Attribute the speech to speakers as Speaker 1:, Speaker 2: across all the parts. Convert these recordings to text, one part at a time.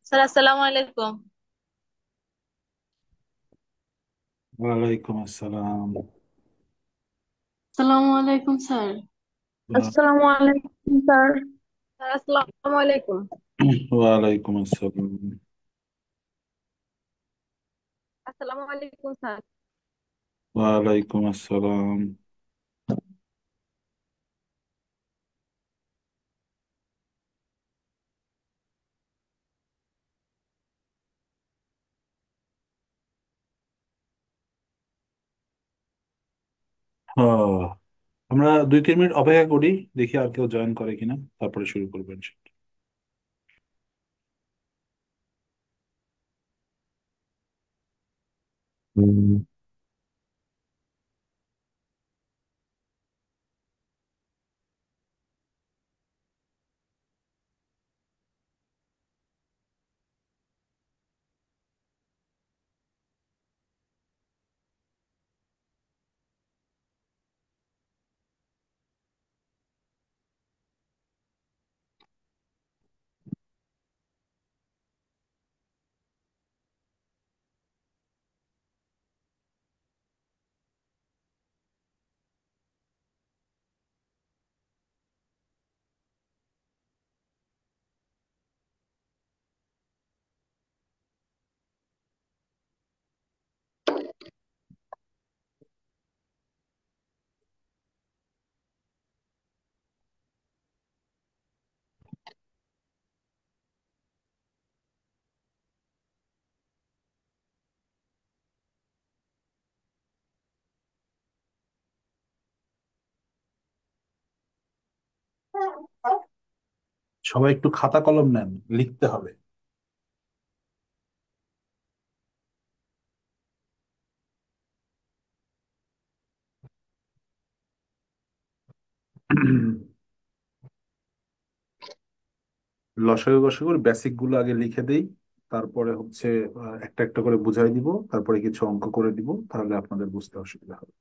Speaker 1: Sir আসসালামু আলাইকুম।
Speaker 2: ওয়ালাইকুম আসসালাম।
Speaker 3: আসসালামু আলাইকুম স্যার।
Speaker 1: আসসালামু আলাইকুম স্যার। স্যার আসসালামু আলাইকুম।
Speaker 2: ওয়ালাইকুম আসসালাম।
Speaker 1: আসসালামু আলাইকুম স্যার।
Speaker 2: ওয়ালাইকুম আসসালাম। হ্যাঁ, আমরা 2-3 মিনিট অপেক্ষা করি, দেখি আর কেউ জয়েন করে কিনা, তারপরে শুরু করবেন। হুম। সবাই একটু খাতা কলম নেন, লিখতে হবে। লসাগু গসাগুর বেসিক গুলো আগে লিখে দেই, তারপরে হচ্ছে একটা একটা করে বুঝাই দিব, তারপরে কিছু অঙ্ক করে দিব, তাহলে আপনাদের বুঝতে অসুবিধা হবে।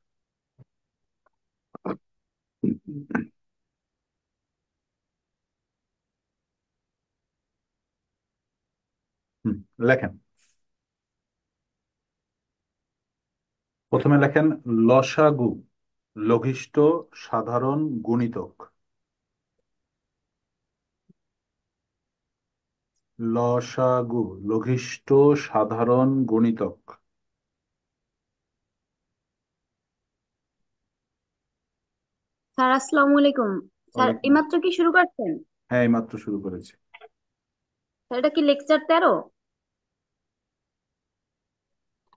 Speaker 2: হুম, লেখেন। প্রথমে লেখেন লসাগু, লঘিষ্ঠ সাধারণ গুণিতক। লসাগু লঘিষ্ঠ সাধারণ গুণিতক।
Speaker 3: স্যার আসসালামু আলাইকুম। স্যার
Speaker 2: ওয়ালাইকুম
Speaker 3: এইমাত্র
Speaker 2: আসসালাম।
Speaker 3: কি শুরু করছেন?
Speaker 2: হ্যাঁ, এইমাত্র শুরু করেছি।
Speaker 3: স্যার এটা কি লেকচার 13?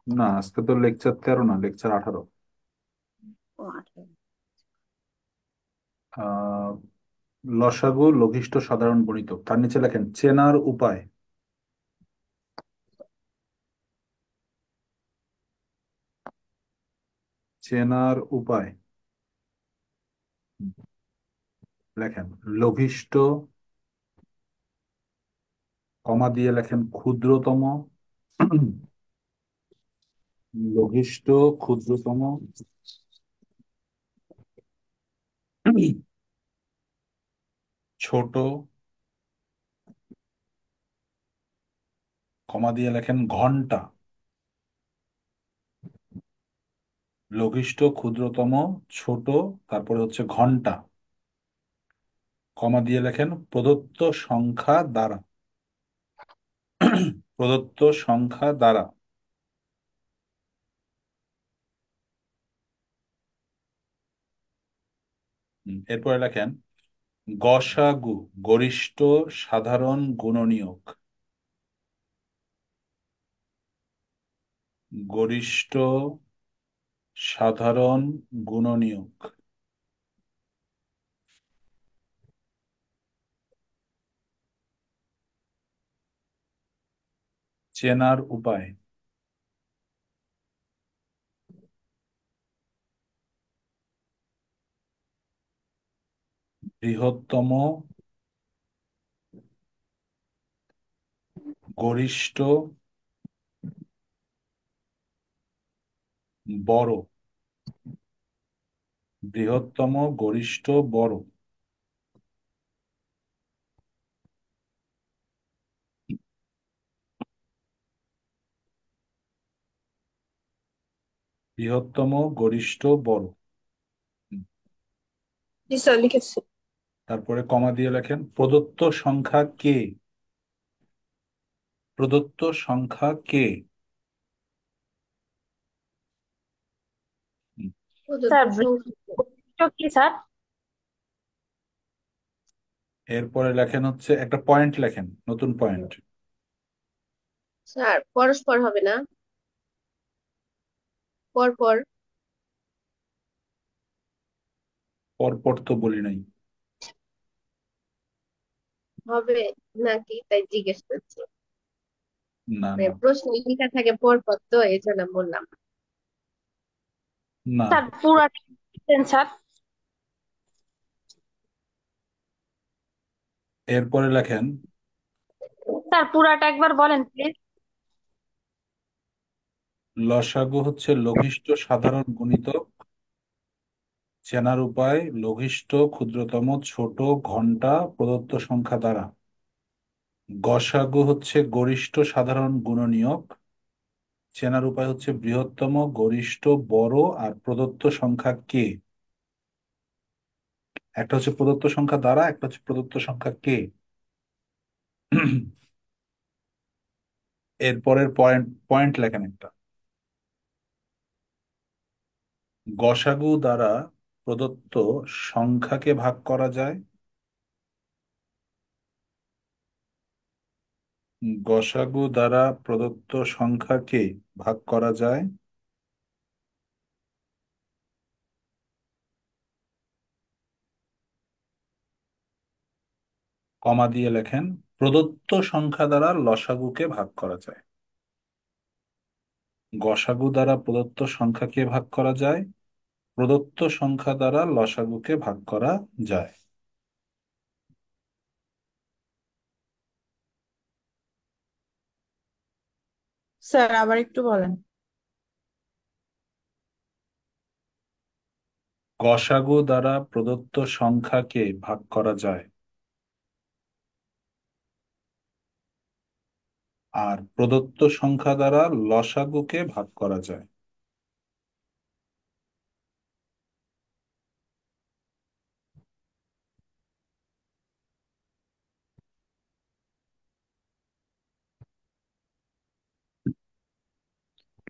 Speaker 2: না, আজকে তো লেকচার 13 না, লেকচার 18।
Speaker 3: ও 18।
Speaker 2: আহ লসাগু লঘিষ্ঠ সাধারণ গুণিতক, তার নিচে লেখেন চেনার উপায়। চেনার উপায় লেখেন লঘিষ্ঠ, কমা দিয়ে লেখেন ক্ষুদ্রতম। লঘিষ্ঠ ক্ষুদ্রতম, ছোট, কমা দিয়ে লেখেন ঘন্টা। লঘিষ্ঠ ক্ষুদ্রতম, ছোট, তারপরে হচ্ছে ঘন্টা, কমা দিয়ে লেখেন প্রদত্ত সংখ্যা দ্বারা। প্রদত্ত সংখ্যা দ্বারা। এরপরে লেখেন গসাগু, গরিষ্ঠ সাধারণ গুণনীয়ক। গরিষ্ঠ সাধারণ গুণনীয়ক। চেনার উপায়। বৃহত্তম, গরিষ্ঠ, বড়। বৃহত্তম, গরিষ্ঠ, বড়। বৃহত্তম, গরিষ্ঠ, বড়। হুম।
Speaker 1: জি স্যার, লিখেছি।
Speaker 2: তারপরে কমা দিয়ে লেখেন প্রদত্ত সংখ্যা কে। প্রদত্ত সংখ্যা কে। হুম।
Speaker 3: প্রদত্ত
Speaker 1: স্যার,
Speaker 3: সংখ্যা
Speaker 1: বৈশিষ্ট্য কি স্যার?
Speaker 2: এরপরে লেখেন হচ্ছে একটা পয়েন্ট লেখেন, নতুন পয়েন্ট।
Speaker 3: স্যার পরস্পর হবে না, পর পর
Speaker 2: পরপর তো বলি নাই।
Speaker 3: হবে নাকি তাই জিজ্ঞেস করছি।
Speaker 2: না
Speaker 3: মানে
Speaker 2: না
Speaker 3: প্রশ্ন লেখা থাকে পর পর, তো এই জন্য বললাম।
Speaker 2: না।
Speaker 1: স্যার পুরাটা লিখেছেন স্যার।
Speaker 2: এরপরে লেখেন
Speaker 1: স্যার পুরাটা একবার বলেন প্লিজ।
Speaker 2: লসাগু হচ্ছে লঘিষ্ঠ সাধারণ গুণিতক, চেনার উপায় লঘিষ্ঠ ক্ষুদ্রতম ছোট ঘন্টা প্রদত্ত সংখ্যা দ্বারা। গসাগু হচ্ছে গরিষ্ঠ সাধারণ গুণনীয়ক, চেনার উপায় হচ্ছে বৃহত্তম, গরিষ্ঠ, বড় আর প্রদত্ত সংখ্যা কে। একটা হচ্ছে প্রদত্ত সংখ্যা দ্বারা, একটা হচ্ছে প্রদত্ত সংখ্যা কে। এরপরের পয়েন্ট পয়েন্ট লেখেন একটা। গসাগু দ্বারা প্রদত্ত সংখ্যাকে ভাগ করা যায়। গসাগু দ্বারা প্রদত্ত সংখ্যাকে ভাগ করা যায়। কমা দিয়ে লেখেন প্রদত্ত সংখ্যা দ্বারা লসাগুকে ভাগ করা যায়। গসাগু দ্বারা প্রদত্ত সংখ্যাকে ভাগ করা যায়, প্রদত্ত সংখ্যা দ্বারা লসাগুকে ভাগ করা যায়।
Speaker 1: স্যার আবার একটু বলেন।
Speaker 2: গসাগু দ্বারা প্রদত্ত সংখ্যাকে ভাগ করা যায়, আর প্রদত্ত সংখ্যা দ্বারা লসাগুকে ভাগ করা যায়।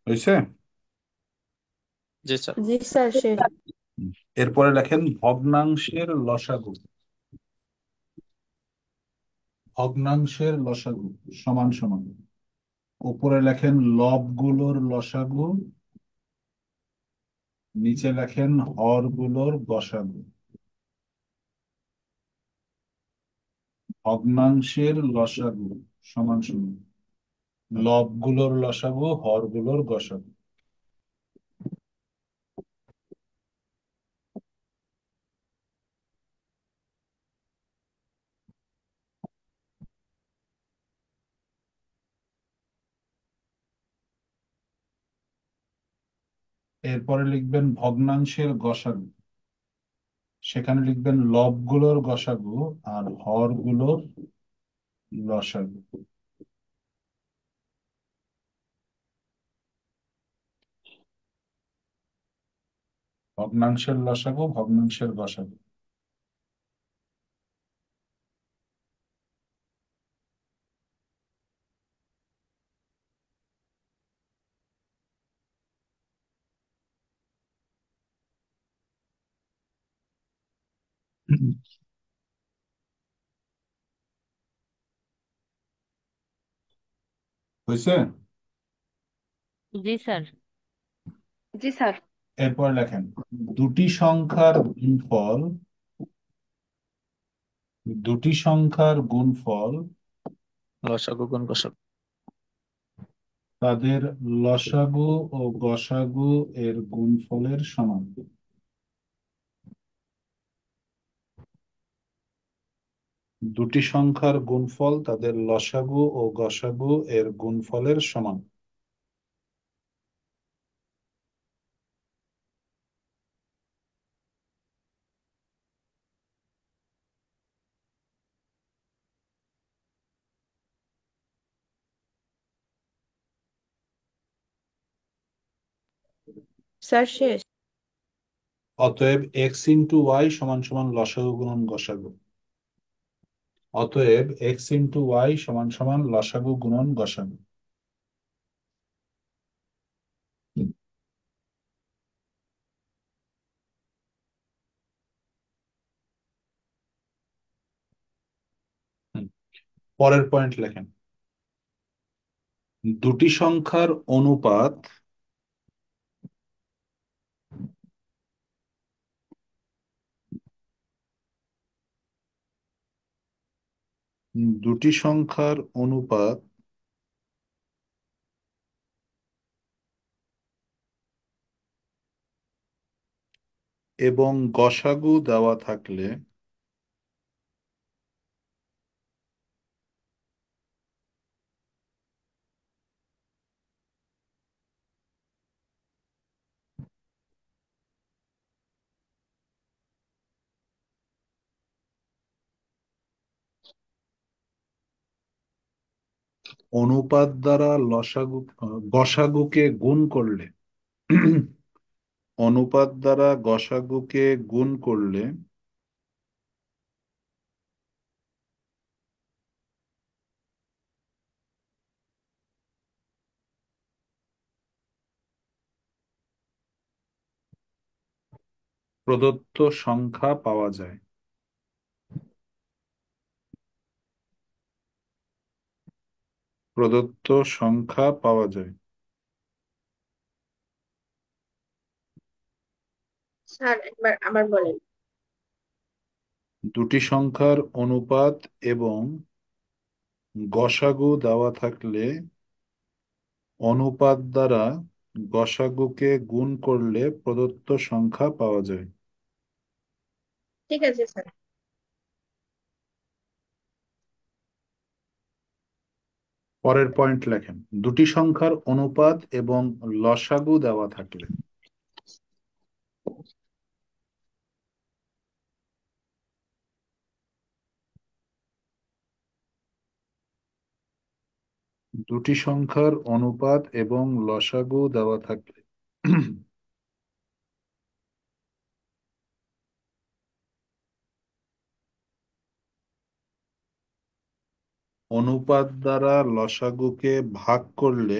Speaker 2: হয়েছে?
Speaker 4: জি স্যার।
Speaker 1: জি স্যার, শেষ।
Speaker 2: এরপরে লেখেন ভগ্নাংশের লসাগু। ভগ্নাংশের লসাগু সমান সমান, উপরে লেখেন লবগুলোর লসাগু, নিচে লেখেন হরগুলোর গসাগু। ভগ্নাংশের লসাগু সমান সমান লবগুলোর লসাগু, হরগুলোর গসাগু। এরপরে লিখবেন ভগ্নাংশের গসাগু, সেখানে লিখবেন লবগুলোর গসাগু আর হরগুলোর লসাগু। ভগ্নাংশের লসাগু, ভগ্নাংশের গসাগু। হয়েছে?
Speaker 1: জি স্যার। জি স্যার।
Speaker 2: এরপর লেখেন দুটি সংখ্যার গুণফল, দুটি সংখ্যার গুণফল
Speaker 4: লসাগু গুণ গসাগু।
Speaker 2: তাদের লসাগু ও গসাগু এর গুণফলের সমান। দুটি সংখ্যার গুণফল তাদের লসাগু ও গসাগু এর গুণফলের সমান।
Speaker 1: স্যার শেষ।
Speaker 2: অতএব এক্স ইন্টু ওয়াই সমান সমান লসাগু গুণন গসাগু। অতএব এক্স ইন্টু ওয়াই সমান সমান লসাগু গুণন গসাগু। হুম, পরের পয়েন্ট লেখেন। দুটি সংখ্যার অনুপাত দুটি সংখ্যার অনুপাত এবং গসাগু দেওয়া থাকলে অনুপাত দ্বারা গসাগুকে গুণ করলে অনুপাত দ্বারা গসাগুকে গুণ করলে প্রদত্ত সংখ্যা পাওয়া যায়। প্রদত্ত সংখ্যা পাওয়া যায়।
Speaker 3: স্যার একবার আবার বলেন।
Speaker 2: দুটি সংখ্যার অনুপাত এবং গসাগু দেওয়া থাকলে অনুপাত দ্বারা গসাগুকে গুণ করলে প্রদত্ত সংখ্যা পাওয়া যায়।
Speaker 3: ঠিক আছে স্যার।
Speaker 2: পরের পয়েন্ট লেখেন। দুটি সংখ্যার অনুপাত এবং লসাগু দেওয়া থাকলে দুটি সংখ্যার অনুপাত এবং লসাগু দেওয়া থাকলে অনুপাত দ্বারা লসাগুকে ভাগ করলে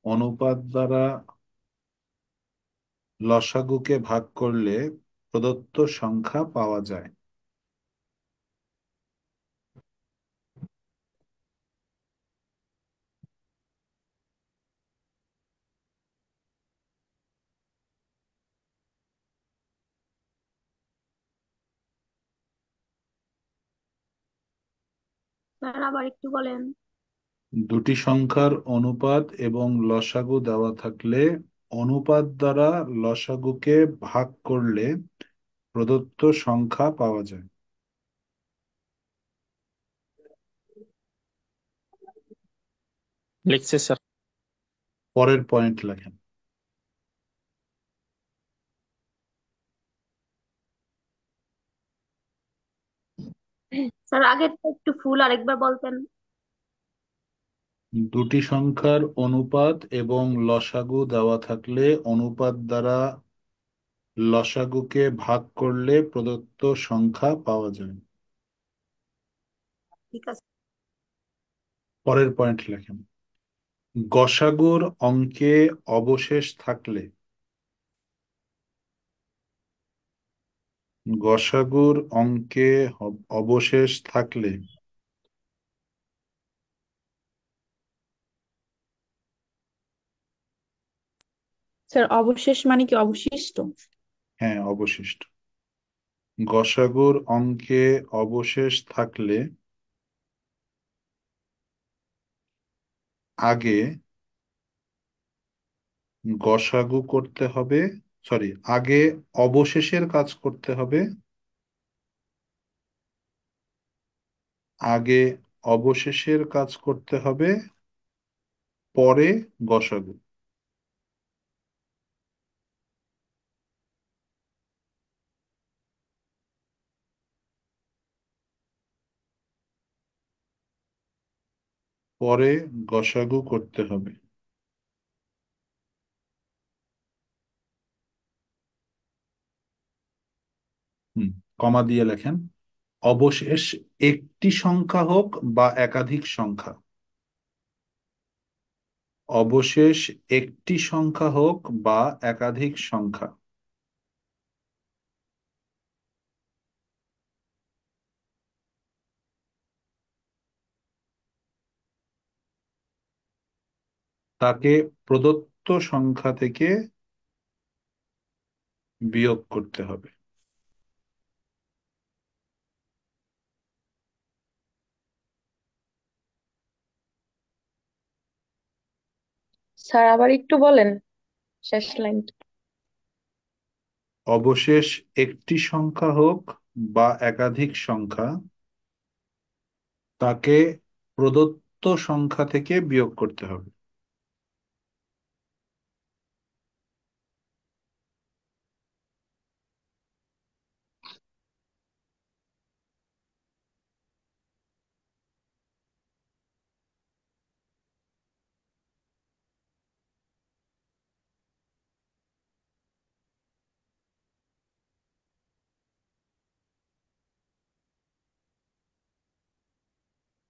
Speaker 2: অনুপাত দ্বারা লসাগুকে ভাগ করলে প্রদত্ত সংখ্যা পাওয়া যায়।
Speaker 1: স্যার আবার একটু বলেন।
Speaker 2: দুটি সংখ্যার অনুপাত এবং লসাগু দেওয়া থাকলে অনুপাত দ্বারা লসাগুকে ভাগ করলে প্রদত্ত সংখ্যা পাওয়া যায়।
Speaker 4: লিখছে স্যার।
Speaker 2: পরের পয়েন্ট লেখেন।
Speaker 1: স্যার আগেরটা একটু ফুল আরেকবার বলতেন।
Speaker 2: দুটি সংখ্যার অনুপাত এবং লসাগু দেওয়া থাকলে অনুপাত দ্বারা লসাগুকে ভাগ করলে প্রদত্ত সংখ্যা পাওয়া যায়।
Speaker 1: ঠিক আছে।
Speaker 2: পরের পয়েন্ট লেখেন। গসাগুর অঙ্কে অবশেষ থাকলে গসাগুর অঙ্কে অবশেষ থাকলে
Speaker 1: স্যার অবশেষ মানে কি অবশিষ্ট?
Speaker 2: হ্যাঁ, অবশিষ্ট। গসাগুর অঙ্কে অবশেষ থাকলে আগে গসাগু করতে হবে, সরি, আগে অবশেষের কাজ করতে হবে, আগে অবশেষের কাজ করতে হবে, পরে গসাগু। পরে গসাগু করতে হবে। হুম, কমা দিয়ে লেখেন, অবশেষ একটি সংখ্যা হোক বা একাধিক সংখ্যা, অবশেষ একটি সংখ্যা হোক বা একাধিক সংখ্যা, তাকে প্রদত্ত সংখ্যা থেকে বিয়োগ করতে হবে।
Speaker 1: স্যার আবার একটু বলেন শেষ লাইনটা।
Speaker 2: অবশেষ একটি সংখ্যা হোক বা একাধিক সংখ্যা, তাকে প্রদত্ত সংখ্যা থেকে বিয়োগ করতে হবে।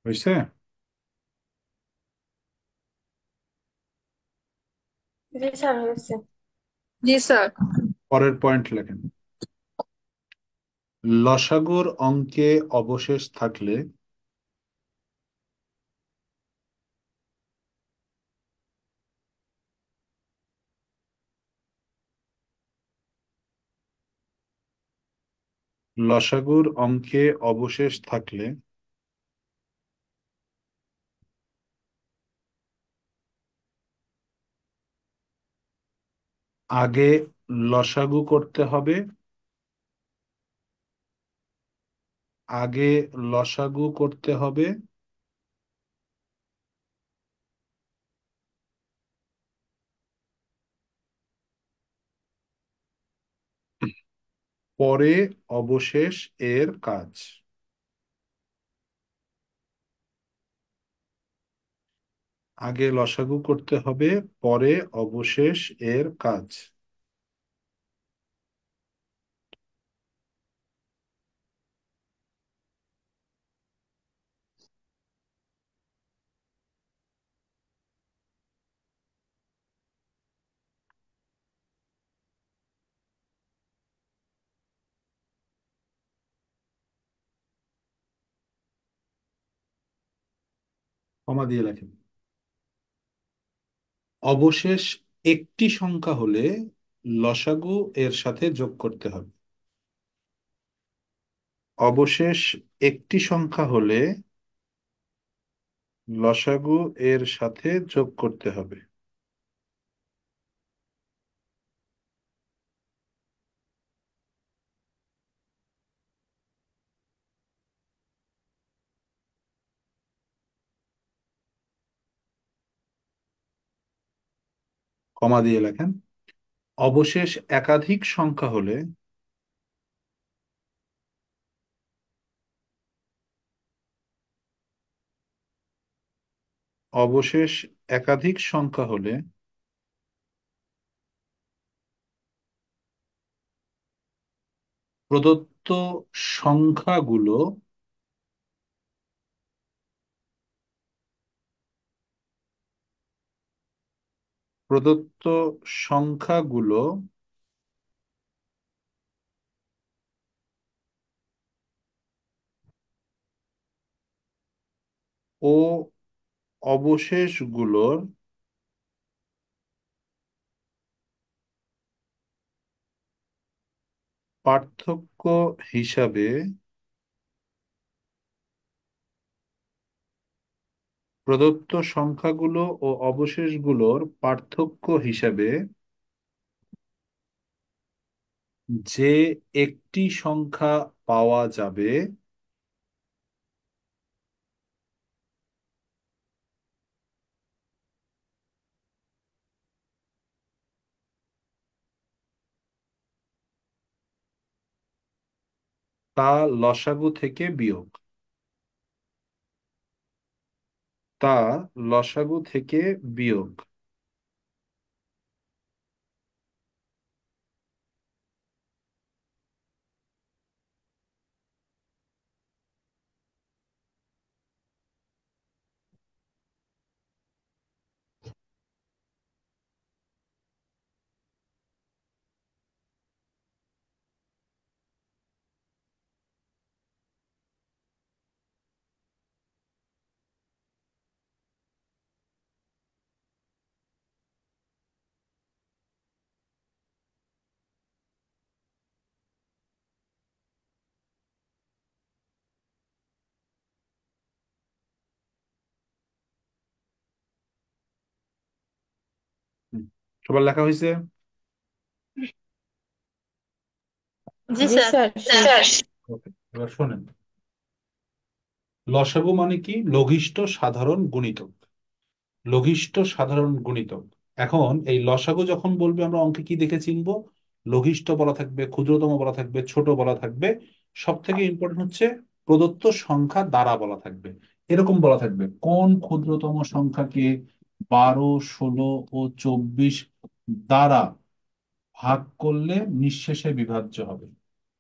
Speaker 2: বুঝছে?
Speaker 1: জি স্যার হয়েছে।
Speaker 3: জি স্যার।
Speaker 2: পরের পয়েন্ট লেখেন, লসাগুর অঙ্কে অবশেষ থাকলে লসাগুর অঙ্কে অবশেষ থাকলে আগে লসাগু করতে হবে, আগে লসাগু করতে হবে, পরে অবশেষ এর কাজ। আগে লসাগু করতে হবে, পরে অবশেষ এর কাজ। কমা দিয়ে লেখেন, অবশেষ একটি সংখ্যা হলে লসাগু এর সাথে যোগ করতে হবে। অবশেষ একটি সংখ্যা হলে লসাগু এর সাথে যোগ করতে হবে। কমা দিয়ে লেখেন, অবশেষ একাধিক সংখ্যা হলে অবশেষ একাধিক সংখ্যা হলে প্রদত্ত সংখ্যাগুলো প্রদত্ত সংখ্যাগুলো ও অবশেষগুলোর পার্থক্য হিসাবে প্রদত্ত সংখ্যাগুলো ও অবশেষগুলোর পার্থক্য হিসেবে যে একটি সংখ্যা পাওয়া যাবে তা লসাগু থেকে বিয়োগ। তা লসাগু থেকে বিয়োগ। হুম। সবার লেখা হয়েছে?
Speaker 3: জি
Speaker 1: জি
Speaker 3: স্যার।
Speaker 1: স্যার, শেষ।
Speaker 2: ওকে, এবার শোনেন। লসাগু মানে কি? লঘিষ্ঠ সাধারণ গুণিতক। লঘিষ্ঠ সাধারণ গুণিতক। এখন এই লসাগু যখন বলবে আমরা অঙ্কে কি দেখে চিনবো? লঘিষ্ঠ বলা থাকবে, ক্ষুদ্রতম বলা থাকবে, ছোট বলা থাকবে। সব থেকে ইম্পর্টেন্ট হচ্ছে প্রদত্ত সংখ্যা দ্বারা বলা থাকবে। এরকম বলা থাকবে কোন ক্ষুদ্রতম সংখ্যাকে 12, 16 ও 24 দ্বারা ভাগ করলে নিঃশেষে বিভাজ্য হবে।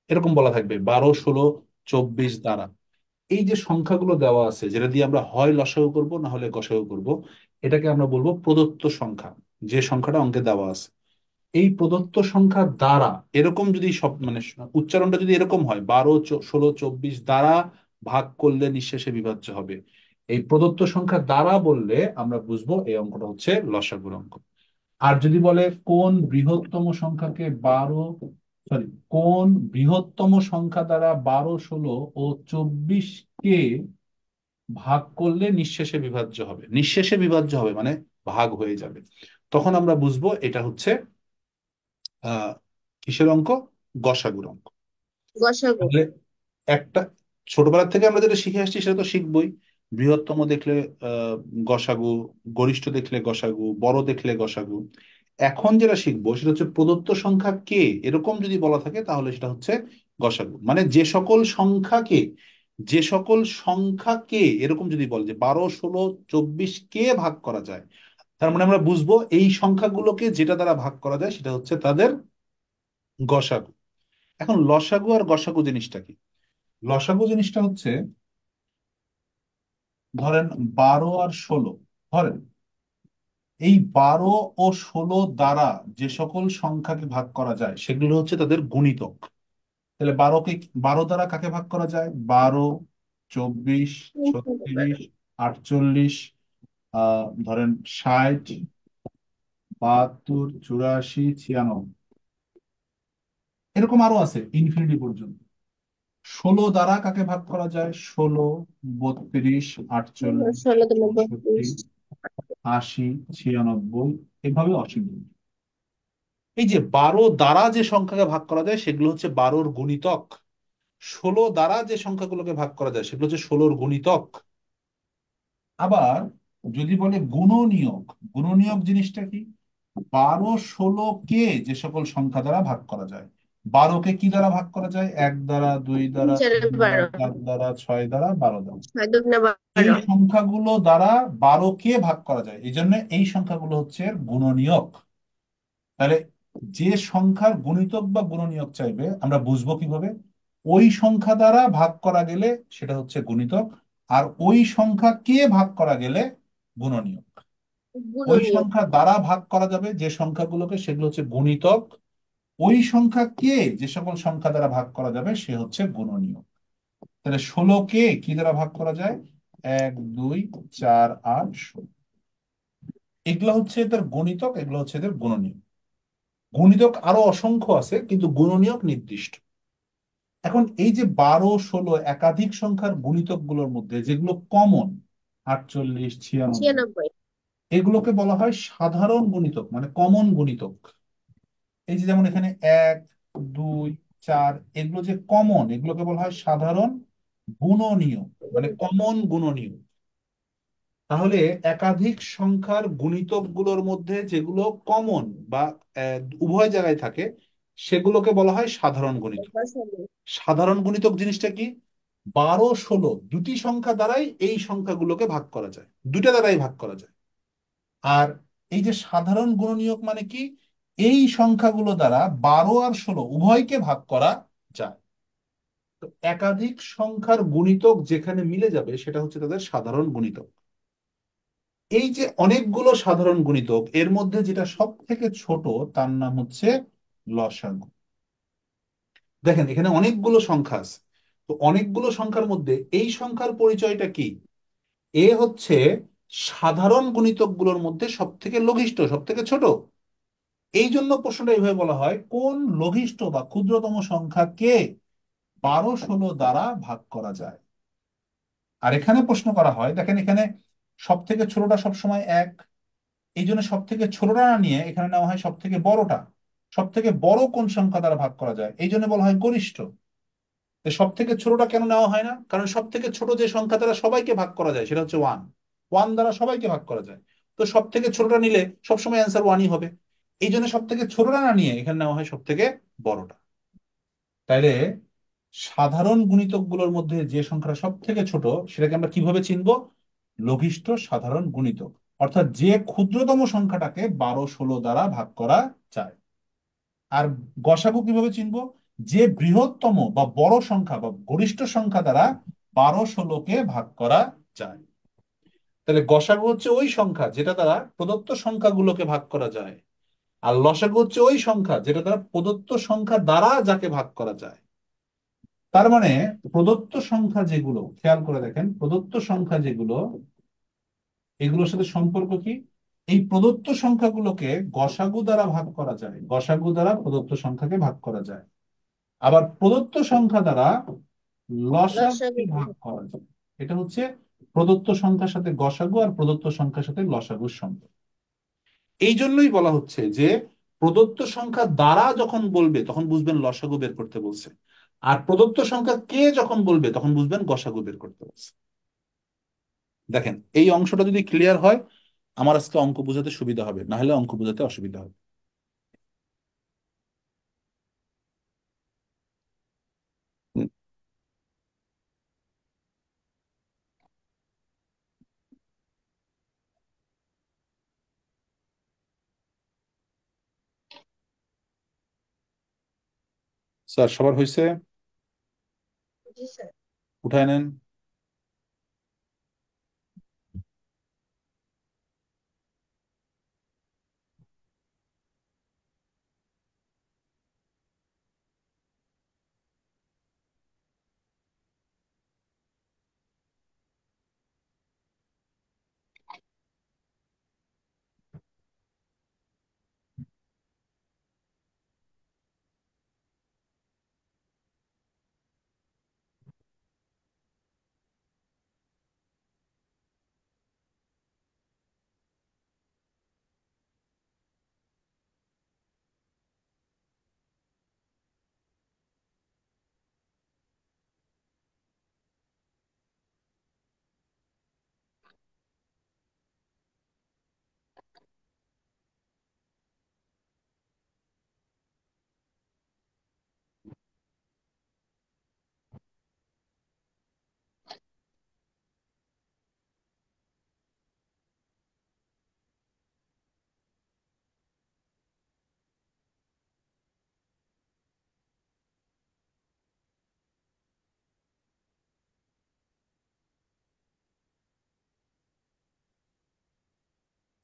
Speaker 2: এরকম বলা থাকবে 12, 16, 24 দ্বারা। এই যে সংখ্যাগুলো দেওয়া আছে যেটা দিয়ে আমরা হয় লসাগু করব না হলে গসাগু করব, এটাকে আমরা বলবো প্রদত্ত সংখ্যা। যে সংখ্যাটা অঙ্কে দেওয়া আছে এই প্রদত্ত সংখ্যা দ্বারা, এরকম যদি সব মানে উচ্চারণটা যদি এরকম হয় 12, 16, 24 দ্বারা ভাগ করলে নিঃশেষে বিভাজ্য হবে, এই প্রদত্ত সংখ্যা দ্বারা বললে আমরা বুঝবো এই অঙ্কটা হচ্ছে লসাগুর অঙ্ক। আর যদি বলে কোন বৃহত্তম সংখ্যাকে 12, কোন বৃহত্তম সংখ্যা দ্বারা 12, 16 ও 24 কে ভাগ করলে নিঃশেষে বিভাজ্য হবে, নিঃশেষে বিভাজ্য হবে মানে ভাগ হয়ে যাবে, তখন আমরা বুঝবো এটা হচ্ছে আহ কিসের অঙ্ক? গসাগুর অঙ্ক।
Speaker 3: গসাগু।
Speaker 2: তাহলে একটা ছোটবেলা থেকে আমরা যেটা শিখে আসছি সেটা তো শিখবই। বৃহত্তম দেখলে আহ গসাগু, গরিষ্ঠ দেখলে গসাগু, বড় দেখলে গসাগু। এখন যেটা শিখবো সেটা হচ্ছে প্রদত্ত সংখ্যা কে, এরকম যদি বলা থাকে তাহলে সেটা হচ্ছে গসাগু। মানে যে সকল সংখ্যাকে এরকম যদি বলে যে 12, 16, 24 কে ভাগ করা যায়, তার মানে আমরা বুঝবো এই সংখ্যাগুলোকে যেটা দ্বারা ভাগ করা যায় সেটা হচ্ছে তাদের গসাগু। এখন লসাগু আর গসাগু জিনিসটা কি? লসাগু জিনিসটা হচ্ছে, ধরেন 12 আর 16, ধরেন এই 12 ও 16 দ্বারা যে সকল সংখ্যাকে ভাগ করা যায় সেগুলো হচ্ছে তাদের গুণিতক। তাহলে 12 দ্বারা কাকে ভাগ করা যায়? 12, 24, 36, 48, ধরেন 60, 72, 84, 96, এরকম আরো আছে ইনফিনিটি পর্যন্ত। 16 দ্বারা কাকে ভাগ করা যায়? 16, 32, 48,
Speaker 3: 16
Speaker 2: 64, 80, 96, এভাবে অসীম। এই যে 12 দ্বারা যে সংখ্যাকে ভাগ করা যায় সেগুলো হচ্ছে 12-র গুণিতক। 16 দ্বারা যে সংখ্যাগুলোকে ভাগ করা যায় সেগুলো হচ্ছে 16-র গুণিতক। আবার যদি বলে গুণনীয়ক, গুণনীয়ক জিনিসটা কি? 12, 16 কে যে সকল সংখ্যা দ্বারা ভাগ করা যায়। 12কে কি দ্বারা ভাগ করা যায়? 1 দ্বারা, 2 দ্বারা,
Speaker 3: 4
Speaker 2: 3 দ্বারা,
Speaker 3: 12।
Speaker 2: 4 দ্বারা, 6 দ্বারা, 12 দ্বারা।
Speaker 3: 6 দুগুণে
Speaker 2: এই
Speaker 3: 12।
Speaker 2: সংখ্যাগুলো দ্বারা 12কে ভাগ করা যায়, এই জন্য এই সংখ্যাগুলো হচ্ছে গুণনীয়ক। তাহলে যে সংখ্যার গুণিতক বা গুণনীয়ক চাইবে আমরা বুঝবো কিভাবে? ওই সংখ্যা দ্বারা ভাগ করা গেলে সেটা হচ্ছে গুণিতক, আর ওই সংখ্যা কে ভাগ করা গেলে গুণনীয়ক। ওই
Speaker 3: গুণনীয়ক।
Speaker 2: সংখ্যা দ্বারা ভাগ করা যাবে যে সংখ্যাগুলোকে সেগুলো হচ্ছে গুণিতক, ওই সংখ্যা কে যে সকল সংখ্যা দ্বারা ভাগ করা যাবে সে হচ্ছে গুণনীয়ক। তাহলে 16কে কি দ্বারা ভাগ করা যায়? 1, 2, 4, 8, 16। এগুলো হচ্ছে এদের গণিতক, এগুলো হচ্ছে এদের গুণনীয়ক। গুণিতক আরো অসংখ্য আছে কিন্তু গুণনীয়ক নির্দিষ্ট। এখন এই যে 12, 16 একাধিক সংখ্যার গুণিতক গুলোর মধ্যে যেগুলো কমন, 48, 96,
Speaker 3: 96।
Speaker 2: এগুলোকে বলা হয় সাধারণ গুণিতক, মানে কমন গুণিতক। এই যে যেমন এখানে 1, 2, 4, এগুলো যে কমন, এগুলোকে বলা হয় সাধারণ গুণনীয়ক, মানে কমন গুণনীয়ক। তাহলে একাধিক সংখ্যার গুণিতক গুলোর মধ্যে যেগুলো কমন বা উভয় জায়গায় থাকে, সেগুলোকে বলা হয় সাধারণ গুণিতক। সাধারণ গুণিতক জিনিসটা কি? 12, 16 দুটি সংখ্যা দ্বারাই এই সংখ্যাগুলোকে ভাগ করা যায়, দুটা দ্বারাই ভাগ করা যায়। আর এই যে সাধারণ গুণনীয়ক মানে কি? এই সংখ্যাগুলো দ্বারা 12 আর 16 উভয়কে ভাগ করা যায়। তো একাধিক সংখ্যার গুণিতক যেখানে মিলে যাবে সেটা হচ্ছে তাদের সাধারণ গুণিতক। এই যে অনেকগুলো সাধারণ গুণিতক, এর মধ্যে যেটা সব থেকে ছোট তার নাম হচ্ছে লসাগু। দেখেন এখানে অনেকগুলো সংখ্যা আছে, তো অনেকগুলো সংখ্যার মধ্যে এই সংখ্যার পরিচয়টা কি? এ হচ্ছে সাধারণ গুণিতকগুলোর মধ্যে সব থেকে লঘিষ্ঠ, সব থেকে ছোট। এই জন্য প্রশ্নটা এইভাবে বলা হয়, কোন লঘিষ্ঠ বা ক্ষুদ্রতম সংখ্যাকে 12, 16 দ্বারা ভাগ করা যায়। আর এখানে প্রশ্ন করা হয়, দেখেন এখানে সব থেকে ছোটটা সবসময় 1, এই জন্য সব থেকে ছোটটা না নিয়ে এখানে নেওয়া হয় সব থেকে বড়টা। সব থেকে বড় কোন সংখ্যা দ্বারা ভাগ করা যায়, এই জন্য বলা হয় গরিষ্ঠ। সব থেকে ছোটটা কেন নেওয়া হয় না? কারণ সব থেকে ছোট যে সংখ্যা দ্বারা সবাইকে ভাগ করা যায় সেটা হচ্ছে 1। 1 দ্বারা সবাইকে ভাগ করা যায়। তো সব থেকে ছোটটা নিলে সবসময় অ্যান্সার 1ই হবে। এই জন্য সব থেকে ছোটটা না নিয়ে এখানে নেওয়া হয় সব থেকে বড়টা। তাইলে সাধারণ গুণিতক গুলোর মধ্যে যে সংখ্যাটা সব থেকে ছোট সেটাকে আমরা কিভাবে চিনবো? লঘিষ্ঠ সাধারণ গুণিতক, অর্থাৎ যে ক্ষুদ্রতম সংখ্যাটাকে 12, 16 দ্বারা ভাগ করা যায়। আর গসাগু কিভাবে চিনবো? যে বৃহত্তম বা বড় সংখ্যা বা গরিষ্ঠ সংখ্যা দ্বারা 12, 16কে ভাগ করা যায়। তাহলে গসাগু হচ্ছে ওই সংখ্যা যেটা দ্বারা প্রদত্ত সংখ্যাগুলোকে ভাগ করা যায়, আর লসাগু হচ্ছে ওই সংখ্যা যেটা দ্বারা প্রদত্ত সংখ্যা দ্বারা যাকে ভাগ করা যায়। তার মানে প্রদত্ত সংখ্যা যেগুলো, খেয়াল করে দেখেন, প্রদত্ত সংখ্যা যেগুলো, এগুলোর সাথে সম্পর্ক কি? এই প্রদত্ত সংখ্যাগুলোকে গসাগু দ্বারা ভাগ করা যায়, গসাগু দ্বারা প্রদত্ত সংখ্যাকে ভাগ করা যায়। আবার প্রদত্ত সংখ্যা দ্বারা লসাগুকে
Speaker 3: লসাগু।
Speaker 2: ভাগ করা যায়। এটা হচ্ছে প্রদত্ত সংখ্যার সাথে গসাগু আর প্রদত্ত সংখ্যার সাথে লসাগুর সম্পর্ক। এই জন্যই বলা হচ্ছে যে প্রদত্ত সংখ্যা দ্বারা যখন বলবে তখন বুঝবেন লসাগু বের করতে বলছে, আর প্রদত্ত সংখ্যা কে যখন বলবে তখন বুঝবেন গসাগু বের করতে বলছে। দেখেন এই অংশটা যদি ক্লিয়ার হয়, আমার আজকে অঙ্ক বোঝাতে সুবিধা হবে, না হলে অঙ্ক বোঝাতে অসুবিধা হবে। হুম। স্যার সবার হয়েছে?
Speaker 3: জি স্যার।
Speaker 2: উঠায় নেন।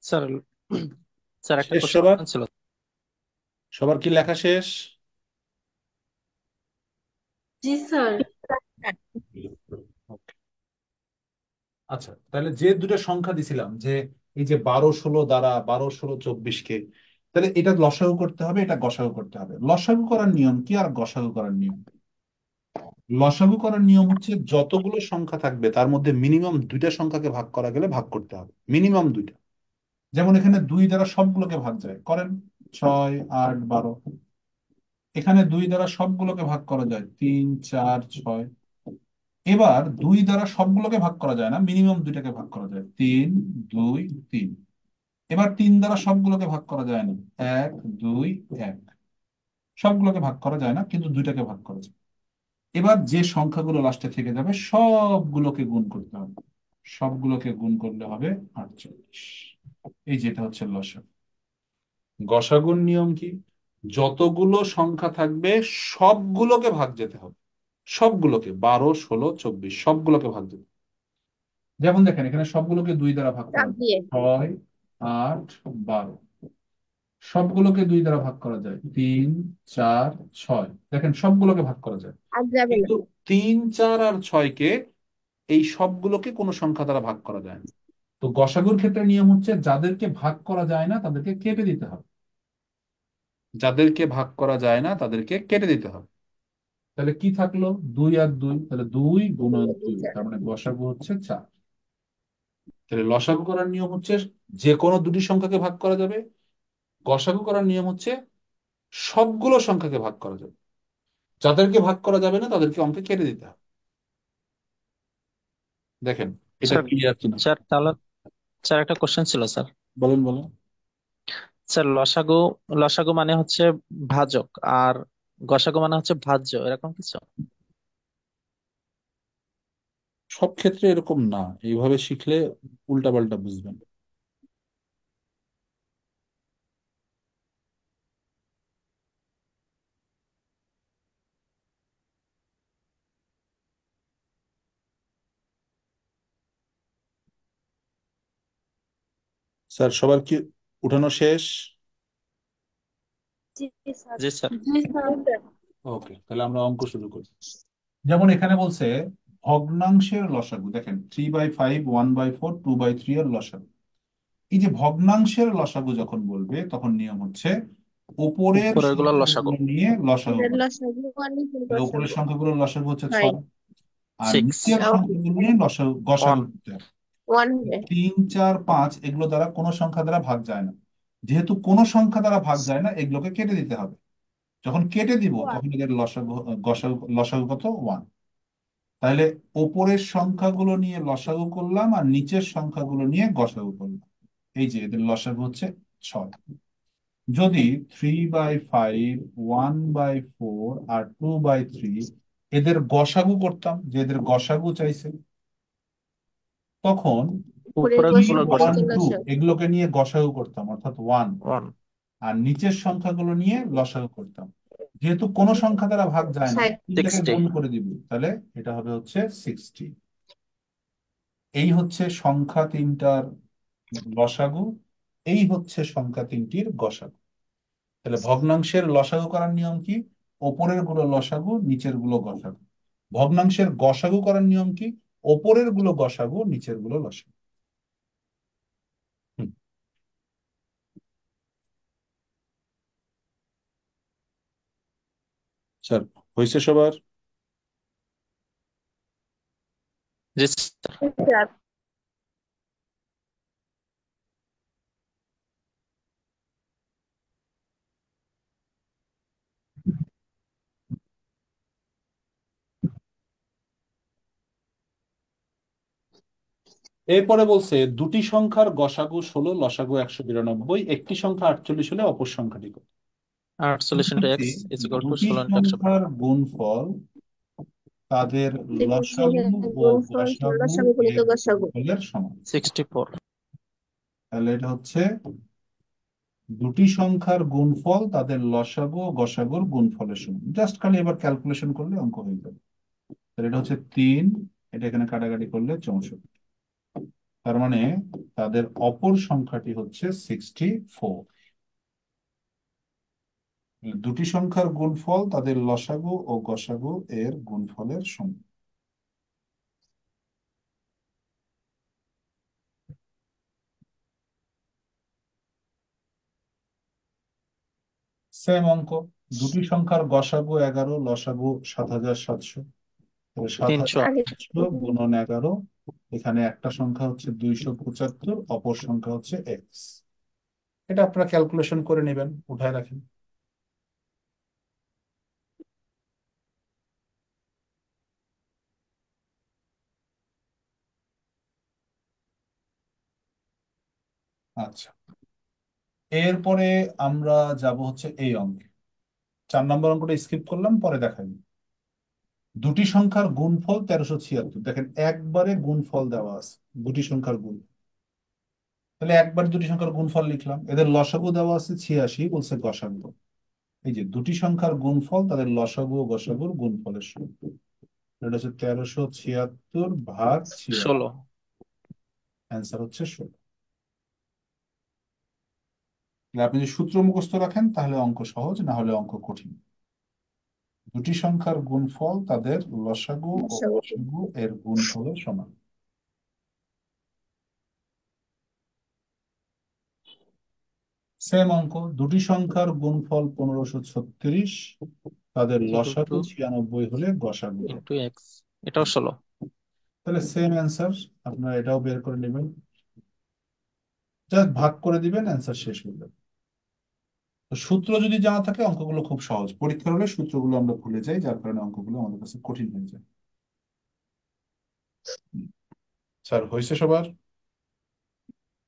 Speaker 4: স্যার স্যার একটা
Speaker 2: শেষ সবার?
Speaker 4: কোশ্চেন ছিল।
Speaker 2: সবার কি লেখা শেষ?
Speaker 3: জি স্যার।
Speaker 2: Okay. আচ্ছা, তাহলে যে দুটো সংখ্যা দিছিলাম, যে এই যে 12, 16 দ্বারা 12, 16, 24কে, তাহলে এটা লসাগু করতে হবে, এটা গসাগু করতে হবে। লসাগু করার নিয়ম কি আর গসাগু করার নিয়ম কি? লসাগু করার নিয়ম হচ্ছে যতগুলো সংখ্যা থাকবে তার মধ্যে মিনিমাম দুইটা সংখ্যাকে ভাগ করা গেলে ভাগ করতে হবে, মিনিমাম দুইটা। যেমন এখানে 2 দ্বারা সবগুলোকে ভাগ যায়, করেন 6, 8, 12। এখানে 2 দ্বারা সবগুলোকে ভাগ করা যায়, 3, 4, 6। এবার 2 দ্বারা সবগুলোকে ভাগ করা যায় না, মিনিমাম দুইটাকে ভাগ করা যায়, 3, 2, 3। এবার 3 দ্বারা সবগুলোকে ভাগ করা যায় না, 1, 2, 1। সবগুলোকে ভাগ করা যায় না, কিন্তু দুইটাকে ভাগ করা যায়। এবার যে সংখ্যাগুলো লাস্টে থেকে যাবে সবগুলোকে গুণ করতে হবে, সবগুলোকে গুণ করলে হবে 48। এই যেটা হচ্ছে লসাগু। গসাগুর নিয়ম কি? যতগুলো সংখ্যা থাকবে সবগুলোকে ভাগ যেতে হবে, সবগুলোকে, 12, 16, 24 সবগুলোকে ভাগ যেতে হবে। যেমন দেখেন এখানে সবগুলোকে 2 দ্বারা ভাগ করা
Speaker 3: চাপ
Speaker 2: যায়,
Speaker 3: দিয়ে
Speaker 2: 6, 8, 12। সবগুলোকে 2 দ্বারা ভাগ করা যায়, 3, 4, 6। দেখেন সবগুলোকে ভাগ করা যায়,
Speaker 3: আর যাবে না।
Speaker 2: কিন্তু 3, 4 আর 6কে, এই সবগুলোকে কোনো সংখ্যা দ্বারা ভাগ করা যায় না। তো গসাগুর ক্ষেত্রে নিয়ম হচ্ছে যাদেরকে ভাগ করা যায় না তাদেরকে কেটে দিতে হবে, যাদেরকে ভাগ করা যায় না তাদেরকে কেটে দিতে হবে। তাহলে কি থাকলো? 2 আর 2, তাহলে 2 গুণন 2, তার মানে গসাগু হচ্ছে 4। তাহলে লসাগু করার নিয়ম হচ্ছে যে কোনো দুটি সংখ্যাকে ভাগ করা যাবে, গসাগু করার নিয়ম হচ্ছে সবগুলো সংখ্যাকে ভাগ করা যাবে, যাদেরকে ভাগ করা যাবে না তাদেরকে অঙ্কে কেটে দিতে হবে। দেখেন এটা
Speaker 4: স্যার
Speaker 2: ক্লিয়ার কিনা।
Speaker 4: স্যার তাহলে স্যার একটা কোশ্চেন ছিল স্যার।
Speaker 2: বলেন বলেন।
Speaker 4: স্যার লসাগু লসাগু মানে হচ্ছে ভাজক, আর গসাগু মানে হচ্ছে ভাজ্য, এরকম কিছু?
Speaker 2: সব ক্ষেত্রে এরকম না, এইভাবে শিখলে উল্টাপাল্টা বুঝবেন। স্যার সবার কি উঠানো শেষ?
Speaker 3: জি স্যার।
Speaker 4: জি স্যার।
Speaker 1: জি স্যার।
Speaker 2: ওকে, তাহলে আমরা অঙ্ক শুরু করি। যেমন এখানে বলছে ভগ্নাংশের লসাগু, দেখেন 3/5, 1/4, 2/3 এর লসাগু। এই যে ভগ্নাংশের লসাগু যখন বলবে তখন নিয়ম হচ্ছে উপরের
Speaker 4: উপরের গুলো লসাগু।
Speaker 2: সংখ্যাগুলো নিয়ে লসাগু
Speaker 3: এদের
Speaker 2: করতে হবে।
Speaker 3: লসাগু আর নিচের
Speaker 2: তাহলে উপরের
Speaker 3: লসাগু
Speaker 2: সংখ্যাগুলোর লসাগু হচ্ছে 6,
Speaker 3: 9।
Speaker 2: আর
Speaker 4: 6।
Speaker 2: নিচের সংখ্যাগুলো নিয়ে লসাগু গসাগু
Speaker 4: ওয়ান।
Speaker 2: করতে হবে।
Speaker 3: 1 হবে।
Speaker 2: 3, 4, 5 এগুলো দ্বারা কোনো সংখ্যা দ্বারা ভাগ যায় না। যেহেতু কোনো সংখ্যা দ্বারা ভাগ যায় না, এগুলোকে কেটে দিতে হবে। যখন কেটে দিব তখন এদের লসাগু, গসাগু, লসাগু কত? 1। তাহলে ওপরের সংখ্যাগুলো নিয়ে লসাগু করলাম আর নিচের সংখ্যাগুলো নিয়ে গসাগু করলাম। এই যে এদের লসাগু হচ্ছে 6। যদি 3/5, 1/4 আর 2/3 এদের গসাগু করতাম, যে এদের গসাগু চাইছে, তখন
Speaker 3: উপরের
Speaker 4: উপরের
Speaker 2: থ্রি
Speaker 4: গুলো
Speaker 3: গসাগু
Speaker 2: ওয়ান
Speaker 3: নিচের
Speaker 4: গসাগু।
Speaker 2: টু
Speaker 3: লসাগু।
Speaker 2: এগুলোকে নিয়ে গসাগু করতাম, অর্থাৎ 1।
Speaker 4: ওয়ান।
Speaker 2: আর নিচের সংখ্যাগুলো নিয়ে লসাগু করতাম। যেহেতু কোনো সংখ্যা দ্বারা ভাগ যায় না,
Speaker 3: 60।
Speaker 2: তিনটাকে
Speaker 4: 60।
Speaker 2: গুণ করে দিব, তাহলে এটা হবে হচ্ছে 60। এই হচ্ছে সংখ্যা তিনটার লসাগু, এই হচ্ছে সংখ্যা তিনটির গসাগু। তাহলে ভগ্নাংশের লসাগু করার নিয়ম কি? ওপরের গুলো লসাগু, নিচের গুলো গসাগু। ভগ্নাংশের গসাগু করার নিয়ম কি? ওপরের গুলো গসাগু, নিচের গুলো লসাগু। হুম, স্যার হয়েছে সবার?
Speaker 4: জি স্যার।
Speaker 3: স্যার।
Speaker 2: এরপরে বলছে দুটি সংখ্যার গসাগু 16, লসাগু 192, একটি সংখ্যা 48 হলে অপর সংখ্যাটি কত?
Speaker 4: 48 ইন্টু
Speaker 2: বলছি
Speaker 4: এক্স ইজ ইকুয়াল টু
Speaker 2: দুটি
Speaker 4: 16 ইন্টু 100।
Speaker 2: সংখ্যার গুণফল তাদের
Speaker 3: দেখুন
Speaker 2: লসাগু ও
Speaker 3: গুণফল
Speaker 2: গসাগু
Speaker 3: লসাগু গুণিত
Speaker 2: এর
Speaker 3: গসাগু।
Speaker 2: গুণফলের সমান।
Speaker 4: 64।
Speaker 2: তাহলে এটা হচ্ছে দুটি সংখ্যার গুণফল তাদের লসাগু ও গসাগুর গুণফলের সমান। জাস্ট খালি এবার ক্যালকুলেশন করলে অঙ্ক হয়ে যাবে। তাহলে এটা হচ্ছে 3, এটা এখানে কাটাকাটি করলে 64। তার মানে তাদের অপর সংখ্যাটি হচ্ছে 64। দুটি সংখ্যার গুণফল তাদের লসাগু ও গসাগু এর গুণফলের সমান। সেম অঙ্ক, দুটি সংখ্যার গসাগু 11, লসাগু 7700। তাহলে 7
Speaker 4: 300।
Speaker 2: হাজার
Speaker 3: আগে
Speaker 2: 500 গুণন 11। এখানে একটা সংখ্যা হচ্ছে 275, অপর সংখ্যা হচ্ছে এক্স। এটা আপনারা ক্যালকুলেশন করে নেবেন, উঠায় রাখেন। আচ্ছা, এরপরে আমরা যাব হচ্ছে এই অঙ্কে। 4 নম্বর অঙ্কটা স্কিপ করলাম, পরে দেখাবো। দুটি সংখ্যার গুণফল 1376। দেখেন একবারে গুণফল দেওয়া আছে, দুটি সংখ্যার গুণ। তাহলে একবার দুটি সংখ্যার গুণফল লিখলাম, এদের লসাগু দেওয়া আছে 86, বলছে গসাগু। এই যে দুটি সংখ্যার গুণফল, তাদের লসাগু ও গসাগুর গুণফলের সূত্র। এটা হচ্ছে 1376 ভাগ 86।
Speaker 4: 16।
Speaker 2: অ্যান্সার হচ্ছে 16। আপনি যদি সূত্র মুখস্থ রাখেন তাহলে অঙ্ক সহজ, না হলে অঙ্ক কঠিন। দুটি সংখ্যার গুণফল তাদের লসাগু ও
Speaker 3: দশমিক।
Speaker 2: গসাগু এর গুণফলের সমান। সেম অঙ্ক, দুটি সংখ্যার গুণফল 1536, তাদের
Speaker 4: ইকুয়াল
Speaker 2: লসাগু
Speaker 4: টু
Speaker 2: 96 হলে গসাগু কত?
Speaker 4: ইন্টু এক্স, এটাও 16।
Speaker 2: তাহলে সেম অ্যান্সার, আপনারা এটাও বের করে নেবেন, জাস্ট ভাগ করে দিবেন, অ্যান্সার শেষ হয়ে যাবে। তো সূত্র যদি জানা থাকে অঙ্কগুলো খুব সহজ, পরীক্ষার হলে সূত্রগুলো আমরা ভুলে যাই, যার কারণে অঙ্কগুলো আমাদের কাছে কঠিন হয়ে যায়। স্যার হয়েছে সবার?